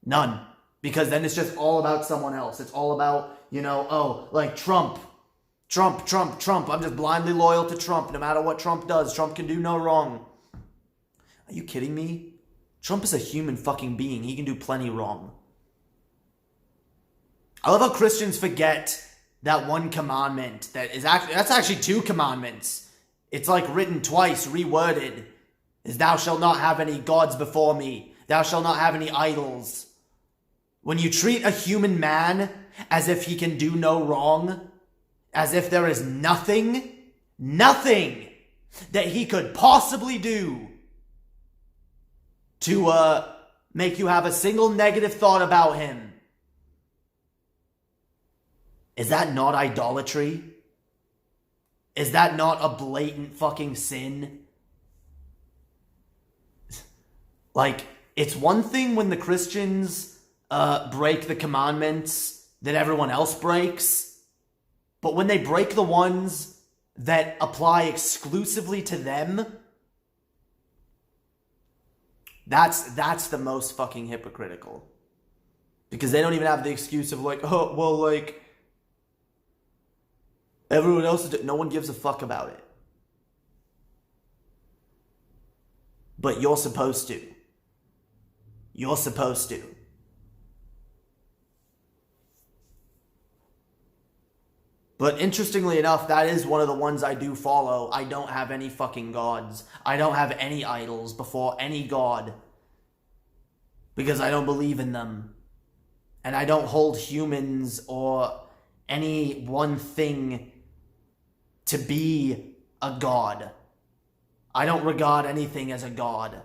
Speaker 1: None. Because then it's just all about someone else. It's all about, you know, oh, like Trump. I'm just blindly loyal to Trump. No matter what Trump does, Trump can do no wrong. Are you kidding me? Trump is a human fucking being. He can do plenty wrong. I love how Christians forget that one commandment that's actually two commandments. It's like written twice, reworded. Is thou shalt not have any gods before me. Thou shalt not have any idols. When you treat a human man as if he can do no wrong, as if there is nothing
Speaker 2: nothing that he could possibly do to make you have a single negative thought about him. Is that not idolatry? Is that not a blatant fucking sin? Like, it's one thing when the Christians break the commandments that everyone else breaks, but when they break the ones that apply exclusively to them, that's the most fucking hypocritical. Because they don't even have the excuse of like, oh, well, like, everyone else, no one gives a fuck about it. But you're supposed to. You're supposed to. But interestingly enough, that is one of the ones I do follow. I don't have any fucking gods. I don't have any idols before any god. Because I don't believe in them. And I don't hold humans or any one thing to be a god. I don't regard anything as a god.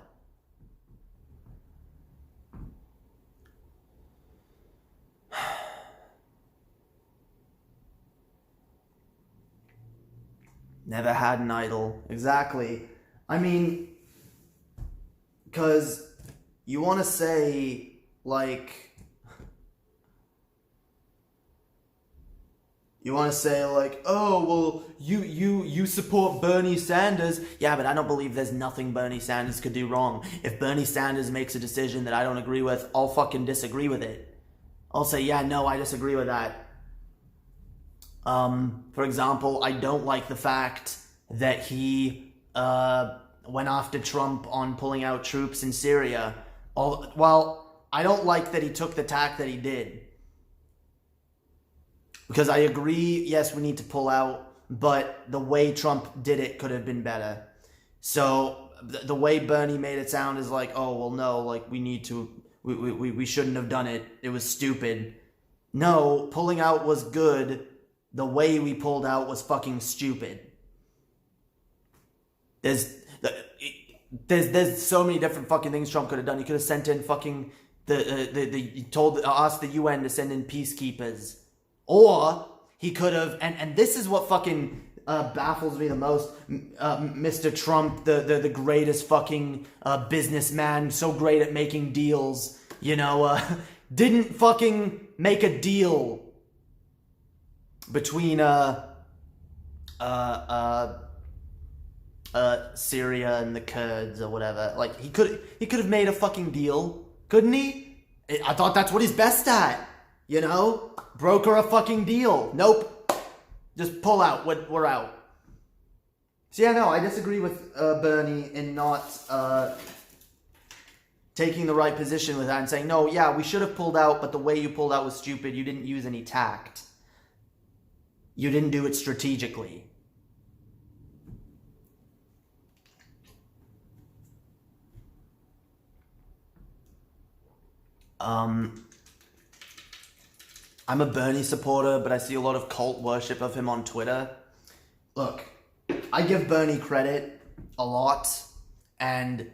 Speaker 2: Never had an idol. Exactly. I mean, because you want to say, like, oh, well, you support Bernie Sanders. Yeah, but I don't believe there's nothing Bernie Sanders could do wrong. If Bernie Sanders makes a decision that I don't agree with, I'll fucking disagree with it. I'll say, yeah, no, I disagree with that. For example, I don't like the fact that he went after Trump on pulling out troops in Syria. Well, I don't like that he took the tack that he did. Because I agree, yes, we need to pull out, but the way Trump did it could have been better. So the way Bernie made it sound is like, oh, well, no, like we shouldn't have done it. It was stupid. No, pulling out was good. The way we pulled out was fucking stupid. There's so many different fucking things Trump could have done. He could have sent in fucking asked the UN to send in peacekeepers, or he could have, and this is what fucking baffles me the most. Mr. Trump, the greatest fucking businessman, so great at making deals, didn't fucking make a deal between Syria and the Kurds or whatever. Like, he could have made a fucking deal, couldn't he? I thought that's what he's best at, broker a fucking deal. Nope, just pull out. We're out. So yeah, no, I disagree with Bernie in not taking the right position with that and saying, no, yeah, we should have pulled out, but the way you pulled out was stupid. You didn't use any tact. You didn't do it strategically. I'm a Bernie supporter, but I see a lot of cult worship of him on Twitter. Look, I give Bernie credit a lot, and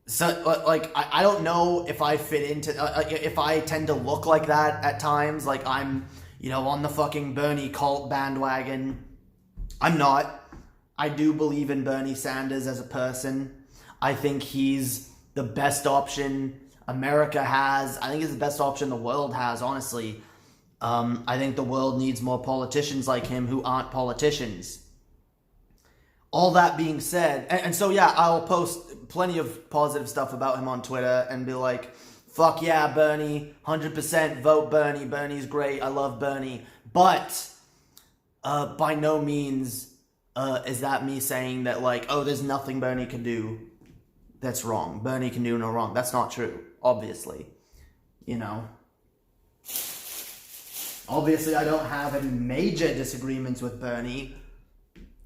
Speaker 2: so, like, I don't know if I fit into, if I tend to look like that at times, like I'm, on the fucking Bernie cult bandwagon. I'm not. I do believe in Bernie Sanders as a person. I think he's the best option America has. I think he's the best option the world has, honestly. I think the world needs more politicians like him who aren't politicians. All that being said, and so yeah, I'll post plenty of positive stuff about him on Twitter and be like, fuck yeah, Bernie, 100% vote Bernie. Bernie's great. I love Bernie. But by no means is that me saying that, like, oh, there's nothing Bernie can do that's wrong. Bernie can do no wrong. That's not true, obviously. Obviously, I don't have any major disagreements with Bernie.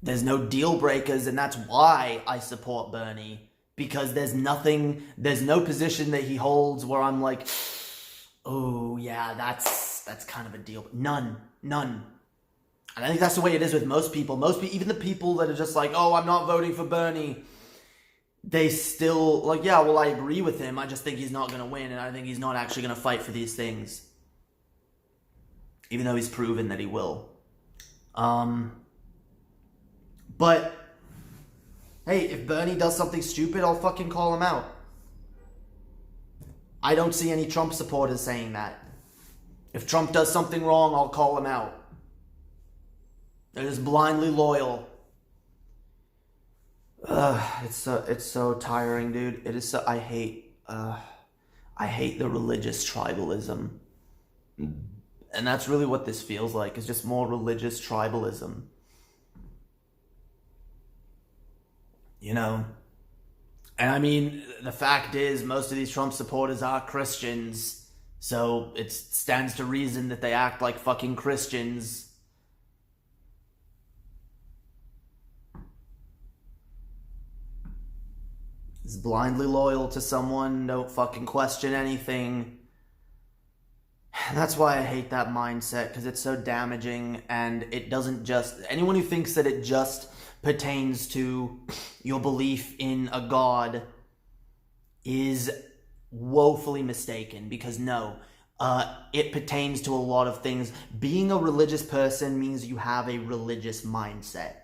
Speaker 2: There's no deal breakers, and that's why I support Bernie. Because there's no position that he holds where I'm like, oh yeah, that's kind of a deal. None. And I think that's the way it is with most people. Most people, even the people that are just like, oh, I'm not voting for Bernie, they still, like, yeah, well, I agree with him. I just think he's not going to win, and I think he's not actually going to fight for these things. Even though he's proven that he will. But, hey, if Bernie does something stupid, I'll fucking call him out. I don't see any Trump supporters saying that. If Trump does something wrong, I'll call him out. They're just blindly loyal. It's so tiring, dude. It is so, I hate the religious tribalism. And that's really what this feels like, is just more religious tribalism. You know? And I mean, the fact is, most of these Trump supporters are Christians, so it stands to reason that they act like fucking Christians. Is blindly loyal to someone, don't fucking question anything. And that's why I hate that mindset, because it's so damaging, and it doesn't just... Anyone who thinks that it just pertains to your belief in a god is woefully mistaken, because no, it pertains to a lot of things. Being a religious person means you have a religious mindset,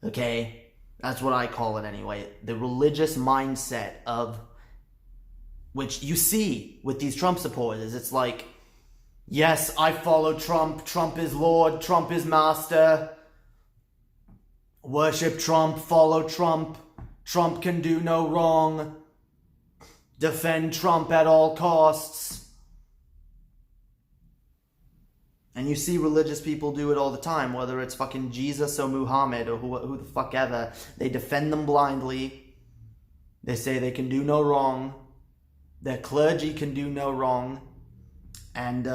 Speaker 2: okay? That's what I call it anyway. The religious mindset of... which you see with these Trump supporters. It's like, yes, I follow Trump. Trump is Lord. Trump is Master. Worship Trump. Follow Trump. Trump can do no wrong. Defend Trump at all costs. And you see religious people do it all the time, whether it's fucking Jesus or Muhammad or who the fuck ever. They defend them blindly. They say they can do no wrong. Their clergy can do no wrong. And,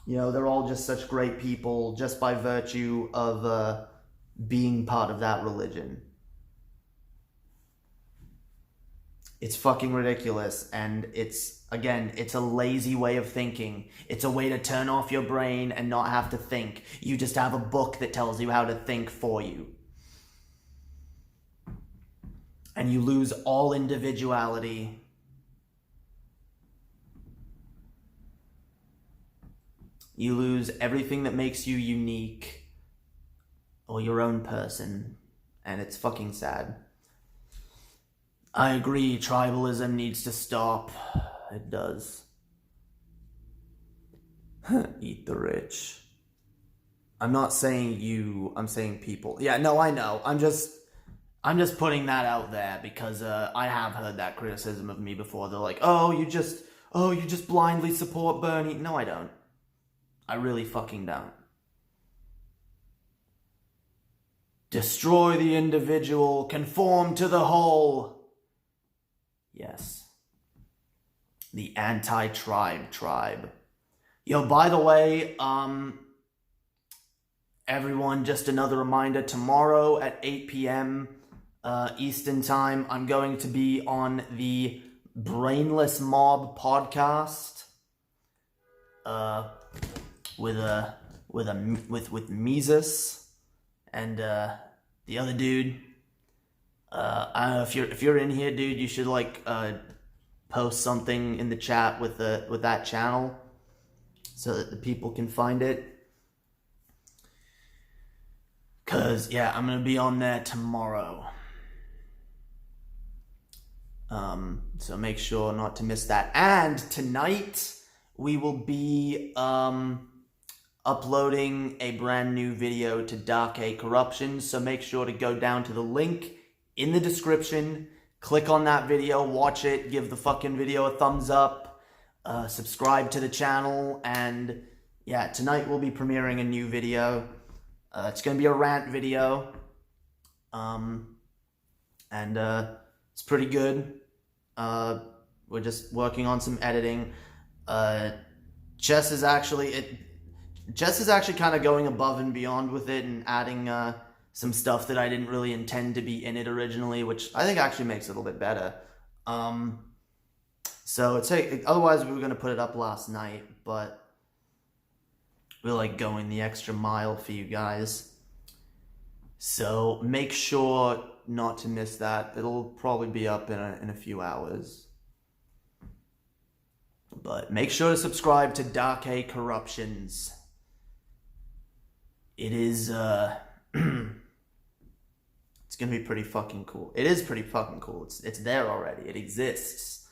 Speaker 2: you know, they're all just such great people just by virtue of being part of that religion. It's fucking ridiculous, and it's, again, it's a lazy way of thinking. It's a way to turn off your brain and not have to think. You just have a book that tells you how to think for you. And you lose all individuality. You lose everything that makes you unique or your own person, and it's fucking sad. I agree, tribalism needs to stop. It does. Eat the rich. I'm not saying you, I'm saying people. Yeah, no, I know. I'm just putting that out there because I have heard that criticism of me before. They're like, oh, you just blindly support Bernie. No, I don't. I really fucking don't. Destroy the individual, conform to the whole. Yes. The anti-tribe. Yo, by the way, everyone, just another reminder, tomorrow at 8 p.m. Eastern Time, I'm going to be on the Brainless Mob podcast with Mises and the other dude. I don't know if you're in here, dude. You should post something in the chat with that channel so that the people can find it. Cause yeah, I'm gonna be on there tomorrow. So make sure not to miss that. And tonight we will be uploading a brand new video to Darké Corruption. So make sure to go down to the link in the description, click on that video, watch it, give the fucking video a thumbs up, subscribe to the channel, and yeah, tonight we'll be premiering a new video. It's gonna be a rant video, and it's pretty good. We're just working on some editing. Jess is actually kind of going above and beyond with it and adding some stuff that I didn't really intend to be in it originally, which I think actually makes it a little bit better. So otherwise we were going to put it up last night, but we're like going the extra mile for you guys. So make sure not to miss that. It'll probably be up in a few hours. But make sure to subscribe to Darké Corruptions. It is it's gonna be pretty fucking cool. It is pretty fucking cool. It's there already. It exists.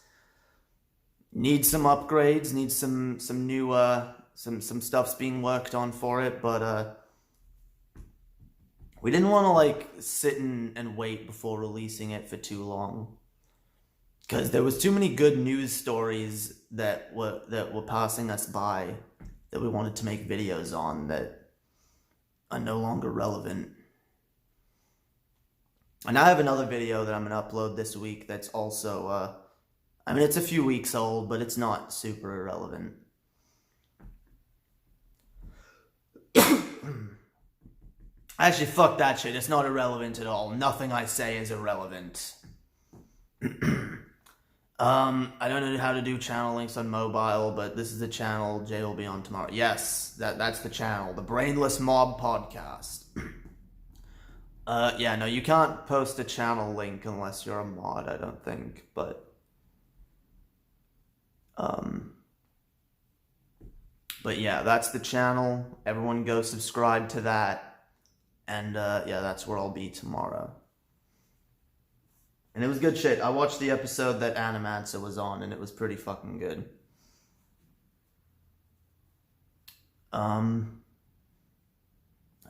Speaker 2: Needs some upgrades, needs some new some stuff's being worked on for it, but we didn't want to like sit and wait before releasing it for too long, because there was too many good news stories that were passing us by that we wanted to make videos on that are no longer relevant. And I have another video that I'm gonna upload this week that's also I mean, it's a few weeks old, but it's not super irrelevant. Actually, fuck that shit. It's not irrelevant at all. Nothing I say is irrelevant. I don't know how to do channel links on mobile, but this is the channel Jay will be on tomorrow. Yes, that's the channel. The Brainless Mob Podcast. Yeah, no, you can't post a channel link unless you're a mod, I don't think, but yeah, that's the channel. Everyone go subscribe to that. And yeah, that's where I'll be tomorrow. And it was good shit. I watched the episode that Animatsa was on, and it was pretty fucking good.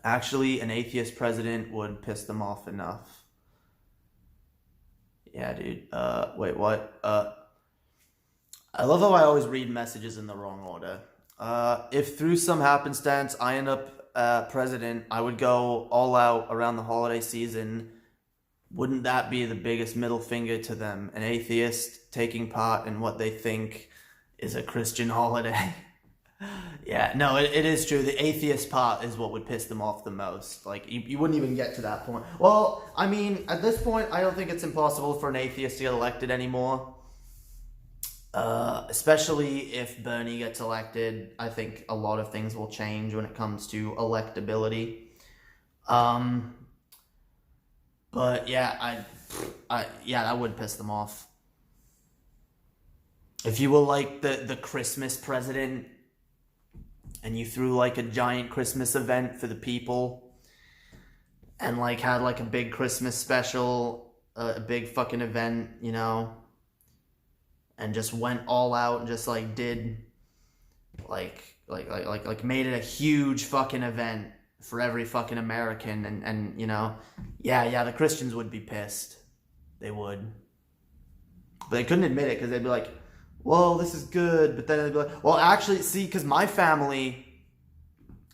Speaker 2: Actually, an atheist president would piss them off enough. Yeah, dude. Wait, what? I love how I always read messages in the wrong order. If through some happenstance I end up president, I would go all out around the holiday season. Wouldn't that be the biggest middle finger to them? An atheist taking part in what they think is a Christian holiday. Yeah, no, it is true. The atheist part is what would piss them off the most. Like, you wouldn't even get to that point. Well, I mean, at this point, I don't think it's impossible for an atheist to get elected anymore. Especially if Bernie gets elected. I think a lot of things will change when it comes to electability. But yeah, yeah, that would piss them off. If you were like the Christmas president and you threw like a giant Christmas event for the people and like had like a big Christmas special, a big fucking event, you know, and just went all out and just like did like made it a huge fucking event for every fucking American, and you know, yeah, the Christians would be pissed. They would. But they couldn't admit it because they'd be like, whoa, this is good. But then they'd be like, well, actually, see, because my family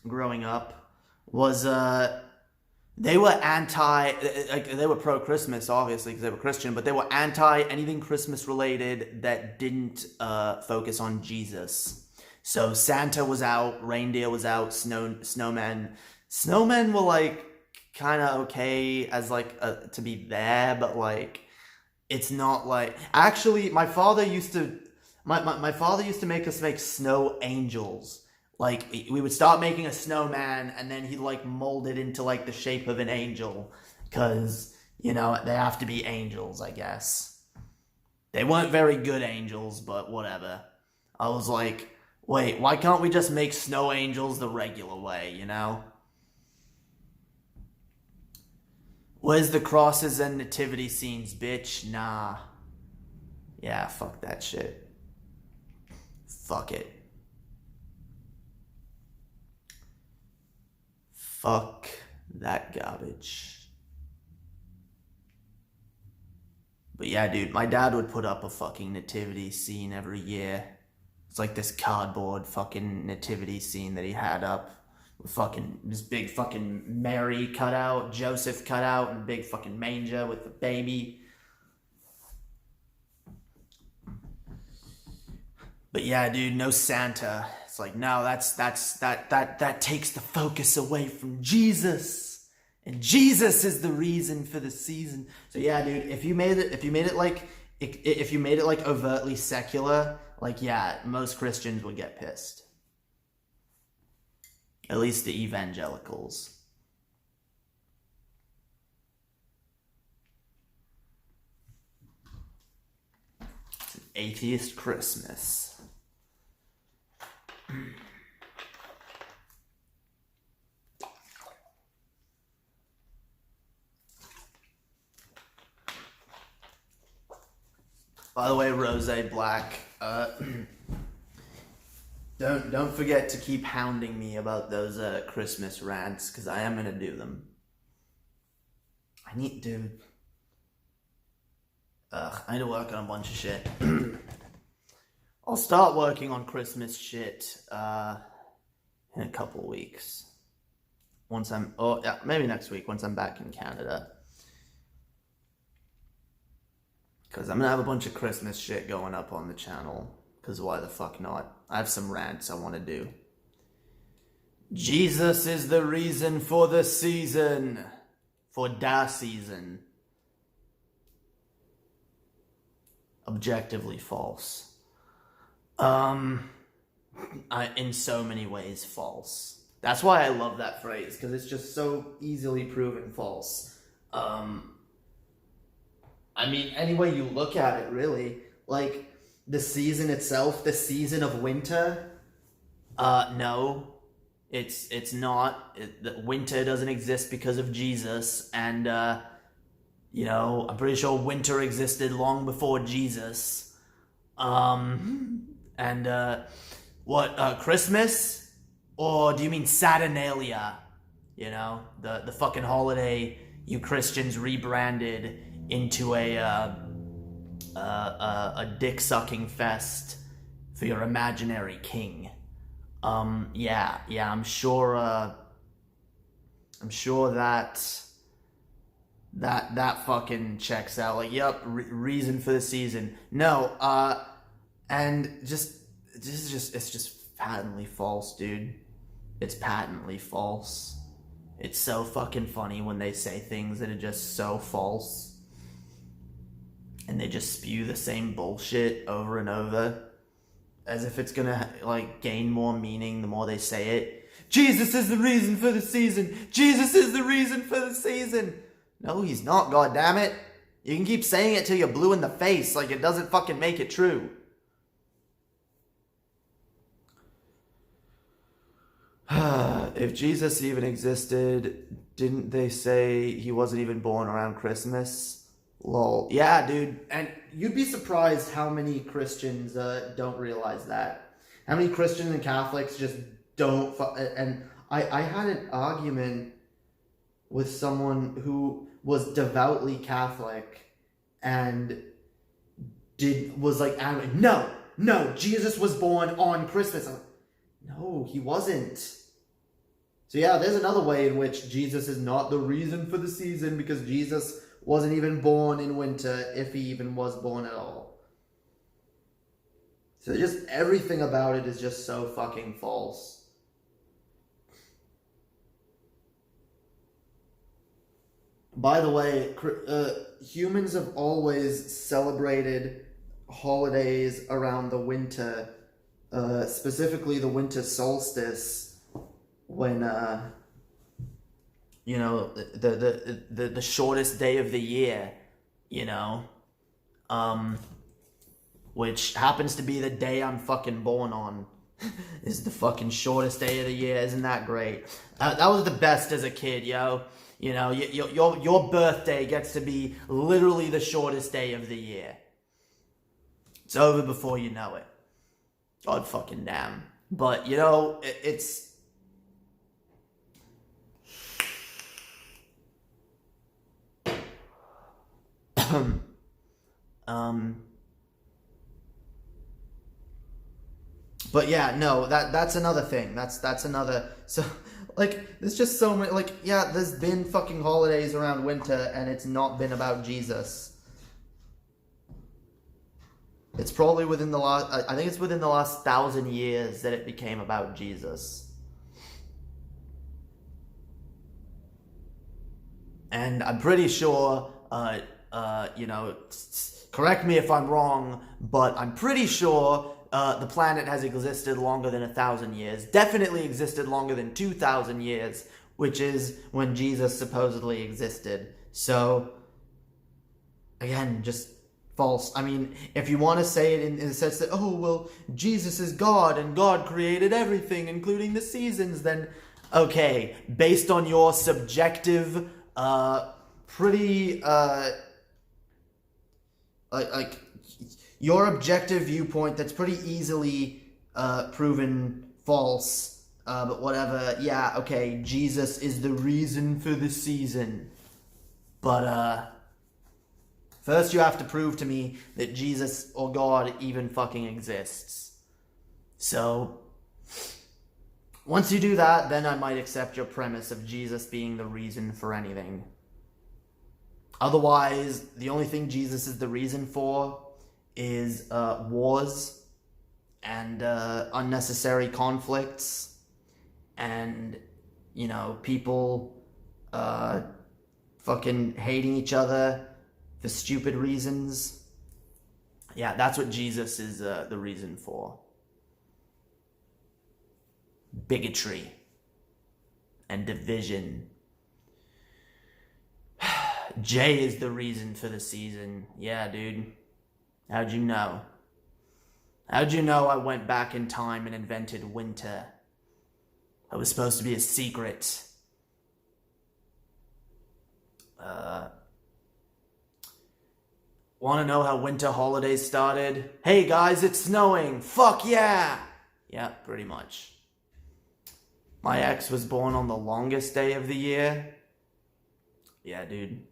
Speaker 2: growing up was, they were they were pro-Christmas, obviously, because they were Christian, but they were anti anything Christmas-related that didn't focus on Jesus. So Santa was out, reindeer was out, snowmen. Snowmen were, like, kind of okay as, like, to be there, but, like, it's not, like... Actually, my father used to make us make snow angels. Like, we would start making a snowman, and then he'd, like, mold it into, like, the shape of an angel. Because, you know, they have to be angels, I guess. They weren't very good angels, but whatever. I was like, wait, why can't we just make snow angels the regular way, you know? Where's the crosses and nativity scenes, bitch? Nah. Yeah, fuck that shit. Fuck it. Fuck that garbage. But yeah, dude, my dad would put up a fucking nativity scene every year. It's like this cardboard fucking nativity scene that he had up. With fucking this big fucking Mary cut out, Joseph cut out, and big fucking manger with the baby. But yeah, dude, no Santa. It's like, no, that takes the focus away from Jesus. And Jesus is the reason for the season. So yeah, dude, if you made it like overtly secular, like, yeah, most Christians would get pissed. At least the evangelicals. It's an atheist Christmas. By the way, Rose Black, don't forget to keep hounding me about those Christmas rants, because I am gonna do them. I need to work on a bunch of shit. I'll start working on Christmas shit in a couple weeks. Once I'm, maybe next week once I'm back in Canada. Because I'm going to have a bunch of Christmas shit going up on the channel. Because why the fuck not? I have some rants I want to do. Jesus is the reason for the season. For da season. Objectively false. In so many ways false. That's why I love that phrase. Because it's just so easily proven false. I mean, any way you look at it, really. Like, the season itself, the season of winter, no, it's not. Winter doesn't exist because of Jesus, and, you know, I'm pretty sure winter existed long before Jesus. Christmas? Or do you mean Saturnalia? You know, the fucking holiday you Christians rebranded into a dick-sucking fest for your imaginary king. Yeah, I'm sure that fucking checks out. Like, yep, reason for the season. No, and it's just patently false, dude. It's patently false. It's so fucking funny when they say things that are just so false. And they just spew the same bullshit over and over. As if it's gonna, like, gain more meaning the more they say it. Jesus is the reason for the season! Jesus is the reason for the season! No, he's not, goddammit. You can keep saying it till you're blue in the face, like it doesn't fucking make it true. If Jesus even existed, didn't they say he wasn't even born around Christmas? Lol. Yeah, dude. And you'd be surprised how many Christians don't realize that. How many Christians and Catholics just don't... And I had an argument with someone who was devoutly Catholic and was like, no, Jesus was born on Christmas. I'm like, no, he wasn't. So yeah, there's another way in which Jesus is not the reason for the season, because Jesus wasn't even born in winter, if he even was born at all. So just everything about it is just so fucking false. By the way, humans have always celebrated holidays around the winter, specifically the winter solstice, when you know, the shortest day of the year, you know, which happens to be the day I'm fucking born on, is the fucking shortest day of the year. Isn't that great? That was the best as a kid, yo. You know, your birthday gets to be literally the shortest day of the year. It's over before you know it. God fucking damn. But, you know, it's... But yeah, no, that's another thing. That's another... So, like, there's just so many... Like, yeah, there's been fucking holidays around winter, and it's not been about Jesus. It's probably within the last... I think it's within the last 1,000 years that it became about Jesus. And I'm pretty sure... you know, correct me if I'm wrong, but I'm pretty sure the planet has existed longer than 1,000 years. Definitely existed longer than 2,000 years, which is when Jesus supposedly existed. So, again, just false. I mean, if you want to say it in the sense that, oh, well, Jesus is God and God created everything, including the seasons, then, okay, based on your subjective, pretty, like your objective viewpoint, that's pretty easily proven false. But whatever, yeah, okay, Jesus is the reason for the season. But, first you have to prove to me that Jesus or God even fucking exists. So, once you do that, then I might accept your premise of Jesus being the reason for anything. Otherwise, the only thing Jesus is the reason for is wars and unnecessary conflicts and, you know, people fucking hating each other for stupid reasons. Yeah, that's what Jesus is the reason for. Bigotry and division. Jay is the reason for the season. Yeah, dude. How'd you know? How'd you know I went back in time and invented winter? It was supposed to be a secret. Want to know how winter holidays started? Hey guys, it's snowing! Fuck yeah! Yeah, pretty much. My ex was born on the longest day of the year. Yeah, dude.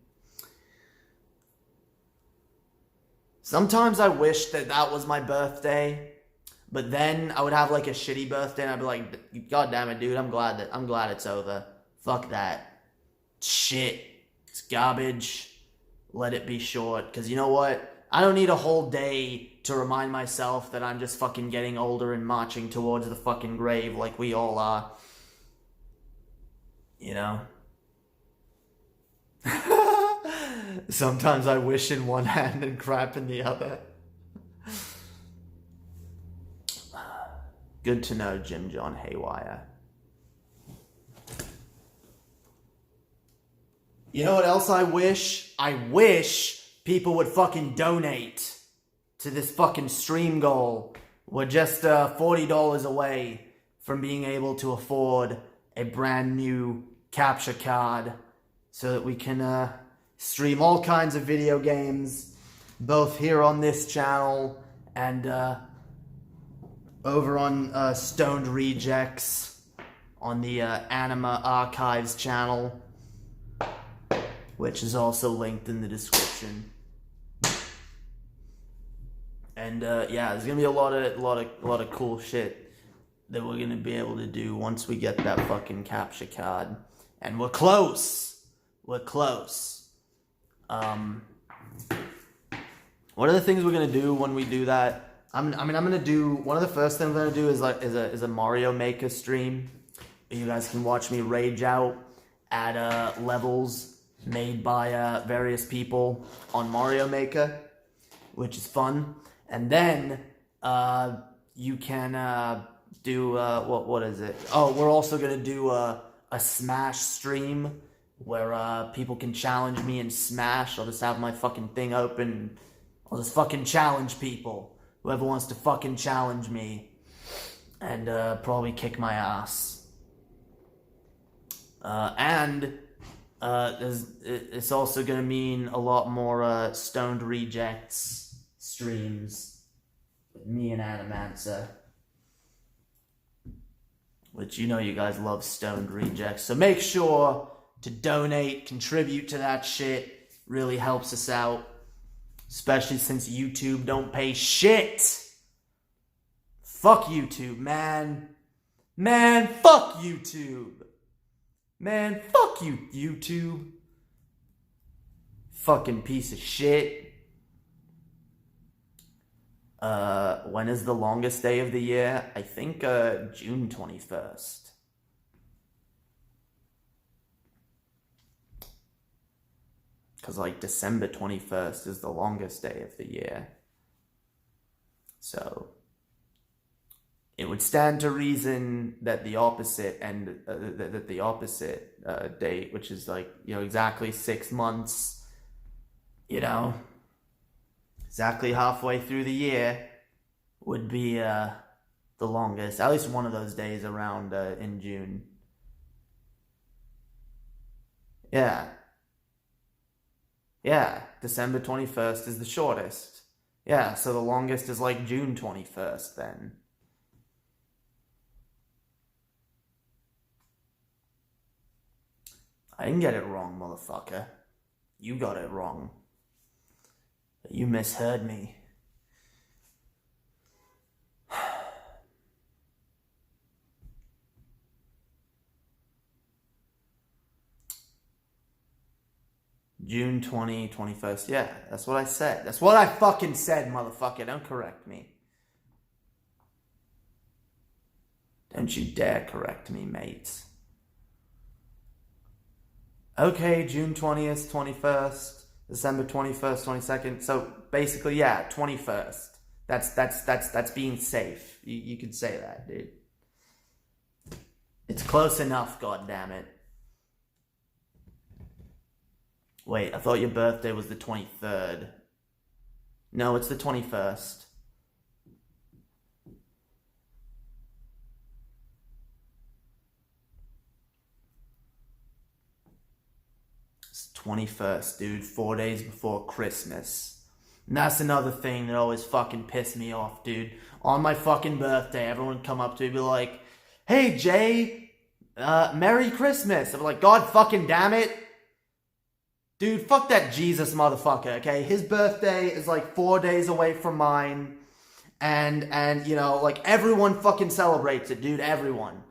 Speaker 2: Sometimes I wish that that was my birthday, but then I would have like a shitty birthday and I'd be like, God damn it, dude, I'm glad it's over. Fuck that. Shit. It's garbage. Let it be short. Because you know what? I don't need a whole day to remind myself that I'm just fucking getting older and marching towards the fucking grave like we all are. You know? Sometimes I wish in one hand and crap in the other. Good to know, Jim John Haywire. You know what else I wish? I wish people would fucking donate to this fucking stream goal. We're just $40 away from being able to afford a brand new capture card so that we can stream all kinds of video games, both here on this channel and over on Stoned Rejects on the Anima Archives channel, which is also linked in the description. And yeah, there's gonna be a lot of cool shit that we're gonna be able to do once we get that fucking capture card, and we're close. We're close. What are the things we're gonna do when we do that? I'm gonna do one of the first things I'm gonna do is a Mario Maker stream. You guys can watch me rage out at levels made by various people on Mario Maker, which is fun. And then you can do what is it? Oh, we're also gonna do a Smash stream where people can challenge me in Smash. I'll just have my fucking thing open. I'll just fucking challenge people. Whoever wants to fucking challenge me. And probably kick my ass. And it's also going to mean a lot more Stoned Rejects streams with me and Animancer. Which, you know, you guys love Stoned Rejects. So make sure to donate, contribute to that shit. Really helps us out. Especially since YouTube don't pay shit. Fuck YouTube, man. Man, fuck YouTube. Man, fuck you, YouTube. Fucking piece of shit. When is the longest day of the year? I think, June 21st. Because, like, December 21st is the longest day of the year. So,
Speaker 1: it would stand to reason that the opposite date, which is like, exactly 6 months, exactly halfway through the year, would be the longest. At least one of those days around in June. Yeah. Yeah, December 21st is the shortest. Yeah, so the longest is like June 21st then. I didn't get it wrong, motherfucker. You got it wrong. You misheard me. June 21st. Yeah, that's what I said. That's what I fucking said, motherfucker. Don't correct me. Don't you dare correct me, mates. Okay, June 20th, 21st, December 21st, 22nd. So basically, yeah, 21st. That's being safe. You could say that, dude. It's close enough, goddammit. Wait, I thought your birthday was the 23rd. No, it's the 21st. It's 21st, dude. 4 days before Christmas. And that's another thing that always fucking pissed me off, dude. On my fucking birthday, everyone would come up to me and be like, "Hey, Jay, Merry Christmas." I'm like, God fucking damn it. Dude, fuck that Jesus motherfucker, okay? His birthday is like 4 days away from mine. And like everyone fucking celebrates it, dude. Everyone.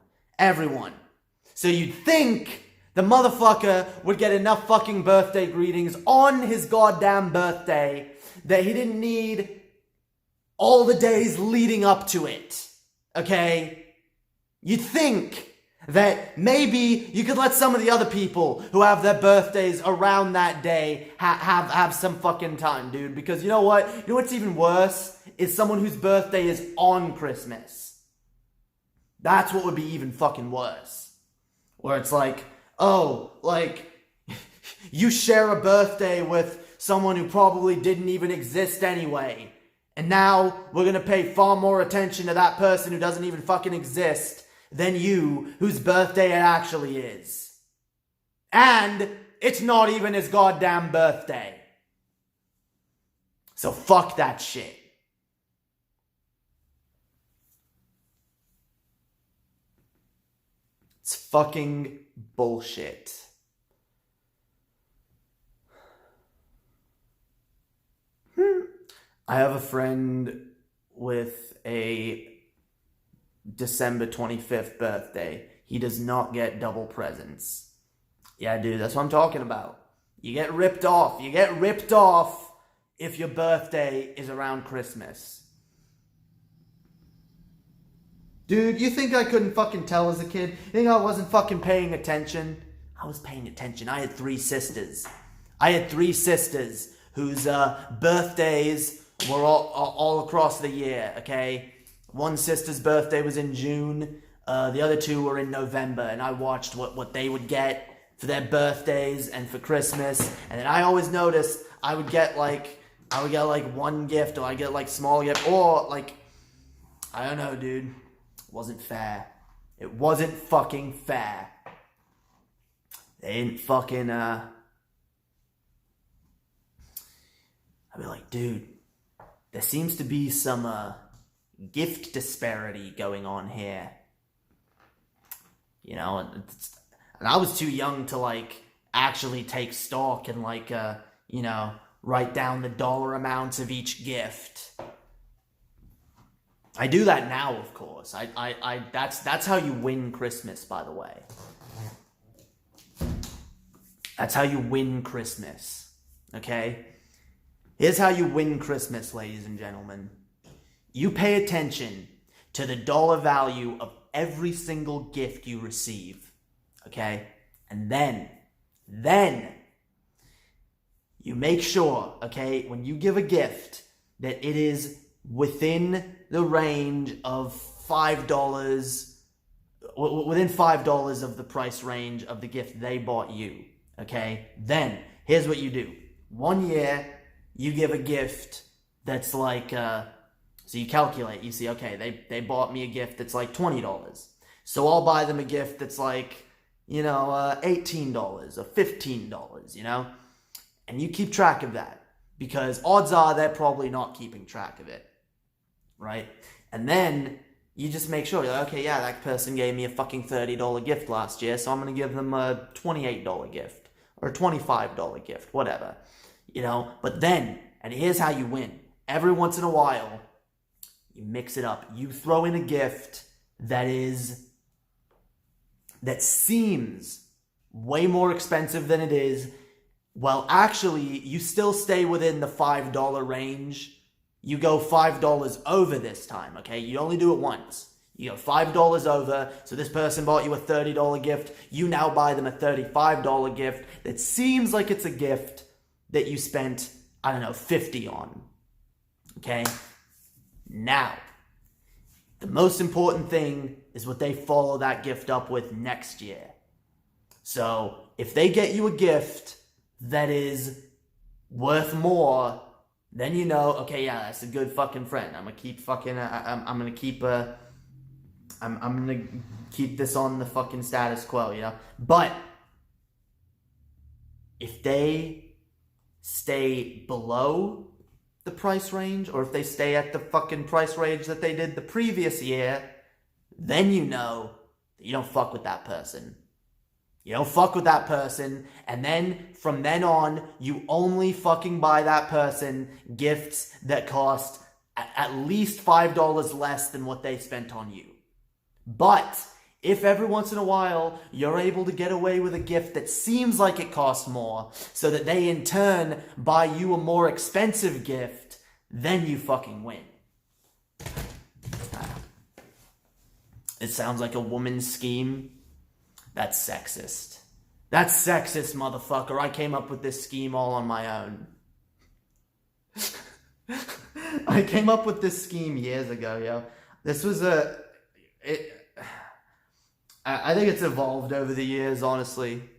Speaker 1: So you'd think the motherfucker would get enough fucking birthday greetings on his goddamn birthday that he didn't need all the days leading up to it, okay? You'd think that maybe you could let some of the other people who have their birthdays around that day have some fucking time, dude. Because you know what? You know what's even worse? Is someone whose birthday is on Christmas. That's what would be even fucking worse. Where it's like, oh, like, you share a birthday with someone who probably didn't even exist anyway. And now we're gonna pay far more attention to that person who doesn't even fucking exist than you, whose birthday it actually is. And it's not even his goddamn birthday. So fuck that shit. It's fucking bullshit. I have a friend with a December 25th birthday. He does not get double presents. Yeah, dude, that's what I'm talking about. You get ripped off. You get ripped off if your birthday is around Christmas. Dude, you think I couldn't fucking tell as a kid? You think I wasn't fucking paying attention? I was paying attention. I had 3 sisters. Whose birthdays were all across the year, okay? One sister's birthday was in June. The other 2 were in November. And I watched what they would get for their birthdays and for Christmas. And then I always noticed I would get like one gift, or I get like small gift, or like, I don't know, dude. It wasn't fair. It wasn't fucking fair. They didn't fucking, I'd be like, dude, there seems to be some, gift disparity going on here. You know, and I was too young to, like, actually take stock and, like, write down the dollar amounts of each gift. I do that now, of course. That's how you win Christmas, by the way. That's how you win Christmas, okay? Here's how you win Christmas, ladies and gentlemen. You pay attention to the dollar value of every single gift you receive, okay? And then you make sure, okay, when you give a gift, that it is within the range of
Speaker 2: $5, within $5 of the price range of the gift they bought you, okay? Then, here's what you do. 1 year, you give a gift that's like, so you calculate, you see, okay, they bought me a gift that's like $20. So I'll buy them a gift that's like, $18 or $15, And you keep track of that. Because odds are they're probably not keeping track of it. Right? And then you just make sure, okay, yeah, that person gave me a fucking $30 gift last year, so I'm going to give them a $28 gift or a $25 gift, whatever. But then, and here's how you win. Every once in a while, you mix it up. You throw in a gift that seems way more expensive than it is. Well, actually, you still stay within the $5 range. You go $5 over this time, okay? You only do it once. You go $5 over, so this person bought you a $30 gift. You now buy them a $35 gift that seems like it's a gift that you spent, I don't know, $50 on, okay? Now, the most important thing is what they follow that gift up with next year. So, if they get you a gift that is worth more, then okay, yeah, that's a good fucking friend. I'm gonna keep fucking, I'm gonna keep, I'm gonna keep this on the fucking status quo, But, if they stay below the price range, or if they stay at the fucking price range that they did the previous year, then that you don't fuck with that person. You don't fuck with that person, and then, from then on, you only fucking buy that person gifts that cost at least $5 less than what they spent on you. But, if every once in a while, you're able to get away with a gift that seems like it costs more, so that they in turn buy you a more expensive gift, then you fucking win. It sounds like a woman's scheme. That's sexist. That's sexist, motherfucker. I came up with this scheme all on my own. I came up with this scheme years ago, yo. This was I think it's evolved over the years, honestly.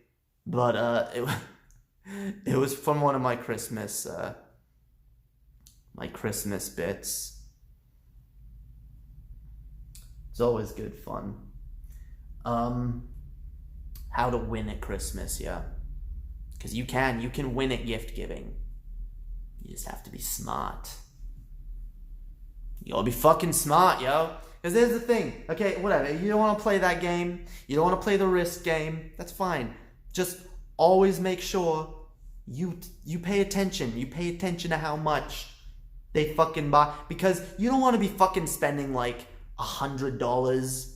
Speaker 2: But it was from one of my Christmas bits. It's always good fun. How to win at Christmas, yeah. Because you can win at gift giving. You just have to be smart. You gotta be fucking smart, yo. Because there's the thing, okay, whatever. You don't want to play that game. You don't want to play the risk game. That's fine. Just always make sure you pay attention. You pay attention to how much they fucking buy. Because you don't want to be fucking spending like $100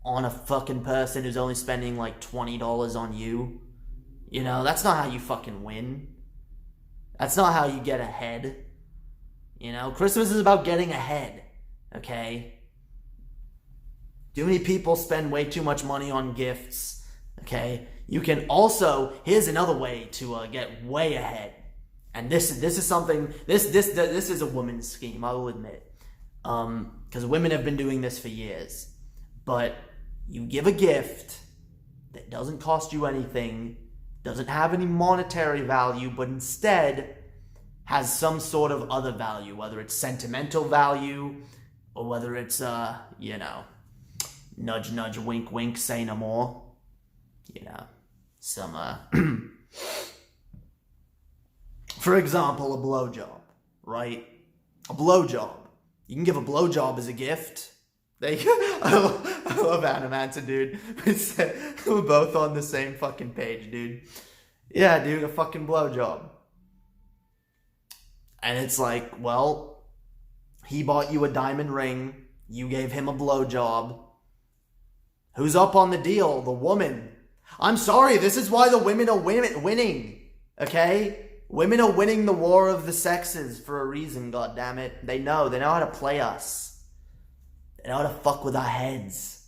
Speaker 2: on a fucking person who's only spending like $20 on you. That's not how you fucking win. That's not how you get ahead. Christmas is about getting ahead, okay? Too many people spend way too much money on gifts, okay? You can also, here's another way to get way ahead. And this is something, this is a woman's scheme, I will admit. Because women have been doing this for years. But you give a gift that doesn't cost you anything, doesn't have any monetary value, but instead has some sort of other value, whether it's sentimental value, or whether it's, nudge, nudge, wink, wink, say no more. Some, for example, a blowjob, right? A blowjob. You can give a blowjob as a gift. I love Animancer, dude. We're both on the same fucking page, dude. Yeah, dude, a fucking blowjob. And it's like, well, he bought you a diamond ring. You gave him a blowjob. Who's up on the deal? The woman. I'm sorry, this is why the women are winning. Okay? Women are winning the war of the sexes for a reason, goddammit. They know how to play us. They know how to fuck with our heads.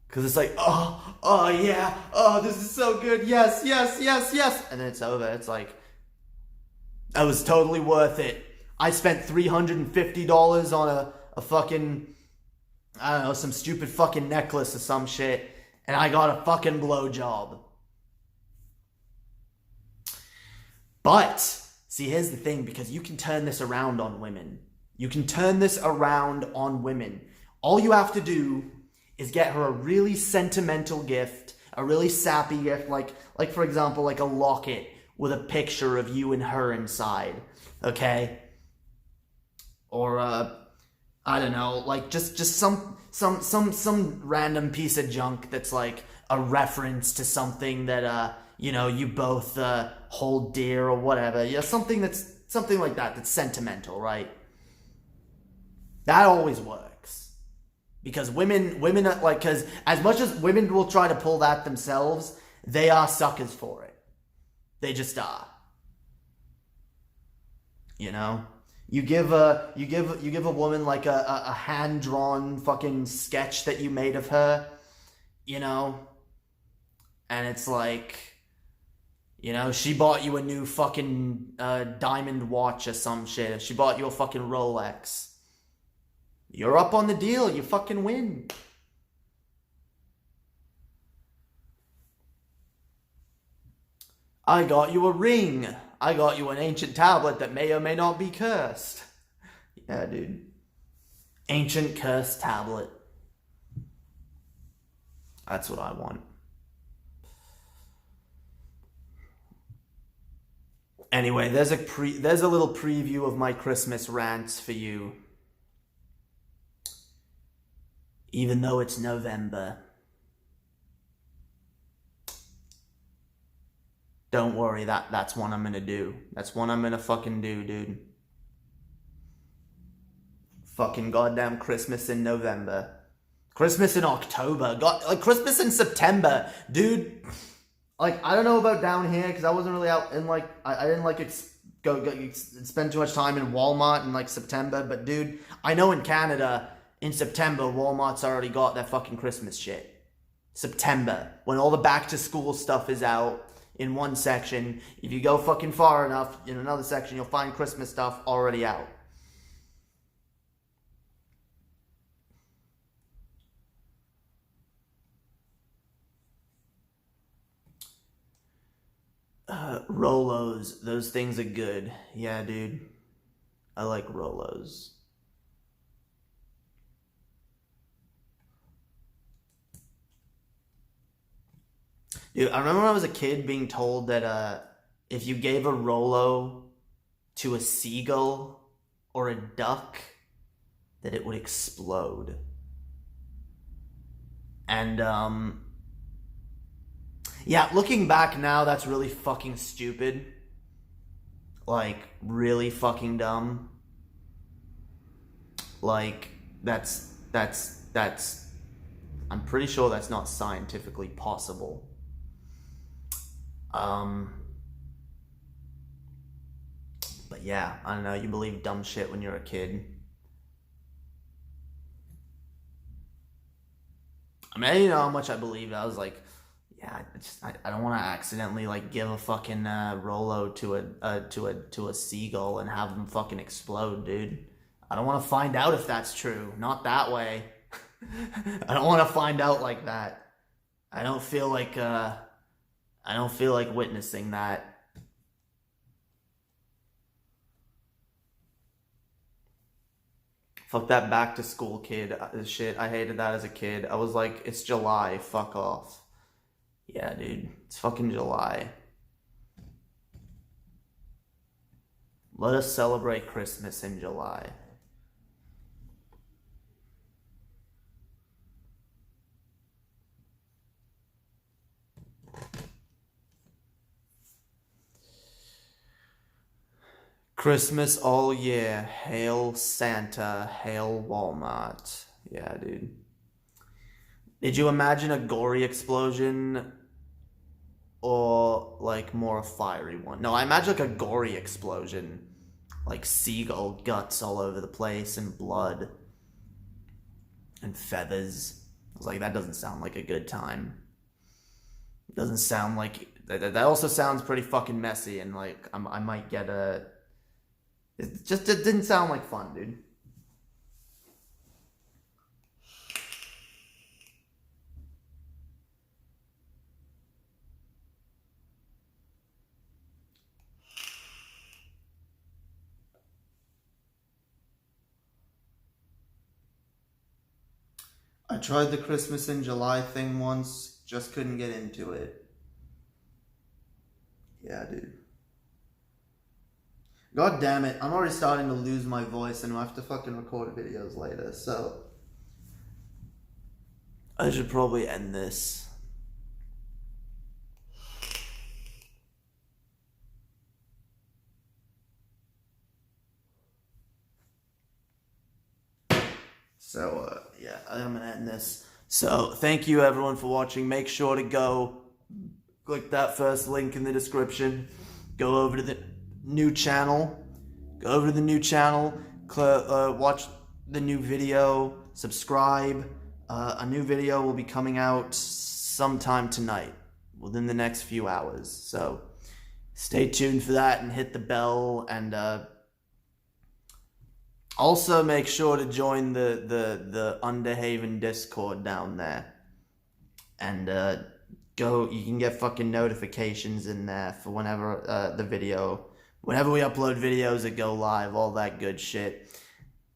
Speaker 2: Because it's like, oh yeah, oh, this is so good, yes. And then it's over. It's like, that was totally worth it. I spent $350 on a fucking I don't know, some stupid fucking necklace or some shit, and I got a fucking blowjob. But, see, here's the thing, because you can turn this around on women. You can turn this around on women. All you have to do is get her a really sentimental gift, a really sappy gift, like for example, like a locket with a picture of you and her inside, okay? Or I don't know, like just some random piece of junk that's like a reference to something that you know, you both hold dear or whatever. Yeah, something like that that's sentimental, right? That always works. Because women are like, because as much as women will try to pull that themselves, they are suckers for it. They just are. You know? You give a woman like a hand-drawn fucking sketch that you made of her, you know? And it's like, you know, she bought you a new fucking diamond watch or some shit. She bought you a fucking Rolex. You're up on the deal. You fucking win. I got you a ring. I got you an ancient tablet that may or may not be cursed. Yeah, dude. Ancient cursed tablet. That's what I want. Anyway, there's a little preview of my Christmas rants for you. Even though it's November. Don't worry, that's one I'm gonna do. That's one I'm gonna fucking do, dude. Fucking goddamn Christmas in November. Christmas in October. God, Christmas in September. Dude, like, I don't know about down here, because I wasn't really out in, like, I didn't, like, go spend too much time in Walmart in, like, September, but, dude, I know in Canada, in September, Walmart's already got their fucking Christmas shit. September, when all the back-to-school stuff is out in one section. If you go fucking far enough, in another section, you'll find Christmas stuff already out. Rolos, those things are good. Yeah, dude. I like Rolos. Dude, I remember when I was a kid being told that if you gave a Rolo to a seagull or a duck, that it would explode. And, yeah, looking back now, that's really fucking stupid. Like, really fucking dumb. Like, that's, I'm pretty sure that's not scientifically possible. But yeah, I don't know, you believe dumb shit when you're a kid. I mean, you know how much I believed. I was like, yeah, I don't want to accidentally like give a fucking Rolo to a seagull and have them fucking explode, dude. I don't want to find out if that's true. Not that way. I don't want to find out like that. I don't feel like witnessing that. Fuck that back to school kid shit. I hated that as a kid. I was like, it's July, fuck off. Yeah, dude, it's fucking July. Let us celebrate Christmas in July. Christmas all year. Hail Santa. Hail Walmart. Yeah, dude. Did you imagine a gory explosion or like more a fiery one? No, I imagine like a gory explosion. Like seagull guts all over the place and blood and feathers. I was like, that doesn't sound like a good time. It doesn't sound like... That also sounds pretty fucking messy and like I might get a... It didn't sound like fun, dude.
Speaker 1: I tried the Christmas in July thing once, just couldn't get into it. Yeah, dude. God damn it, I'm already starting to lose my voice and I have to fucking record videos later, so I should probably end this. So, yeah, I'm gonna end this. So, thank you everyone for watching. Make sure to go click that first link in the description. Go over to the new channel. Watch the new video. Subscribe. A new video will be coming out sometime tonight, within the next few hours. So, stay tuned for that and hit the bell. And also make sure to join the Underhaven Discord down there. And you can get fucking notifications in there for whenever whenever we upload videos that go live, all that good shit.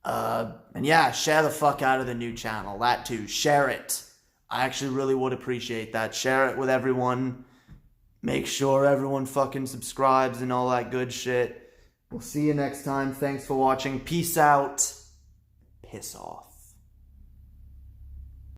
Speaker 1: And yeah, share the fuck out of the new channel. That too. Share it. I actually really would appreciate that. Share it with everyone. Make sure everyone fucking subscribes and all that good shit. We'll see you next time. Thanks for watching. Peace out. Piss off.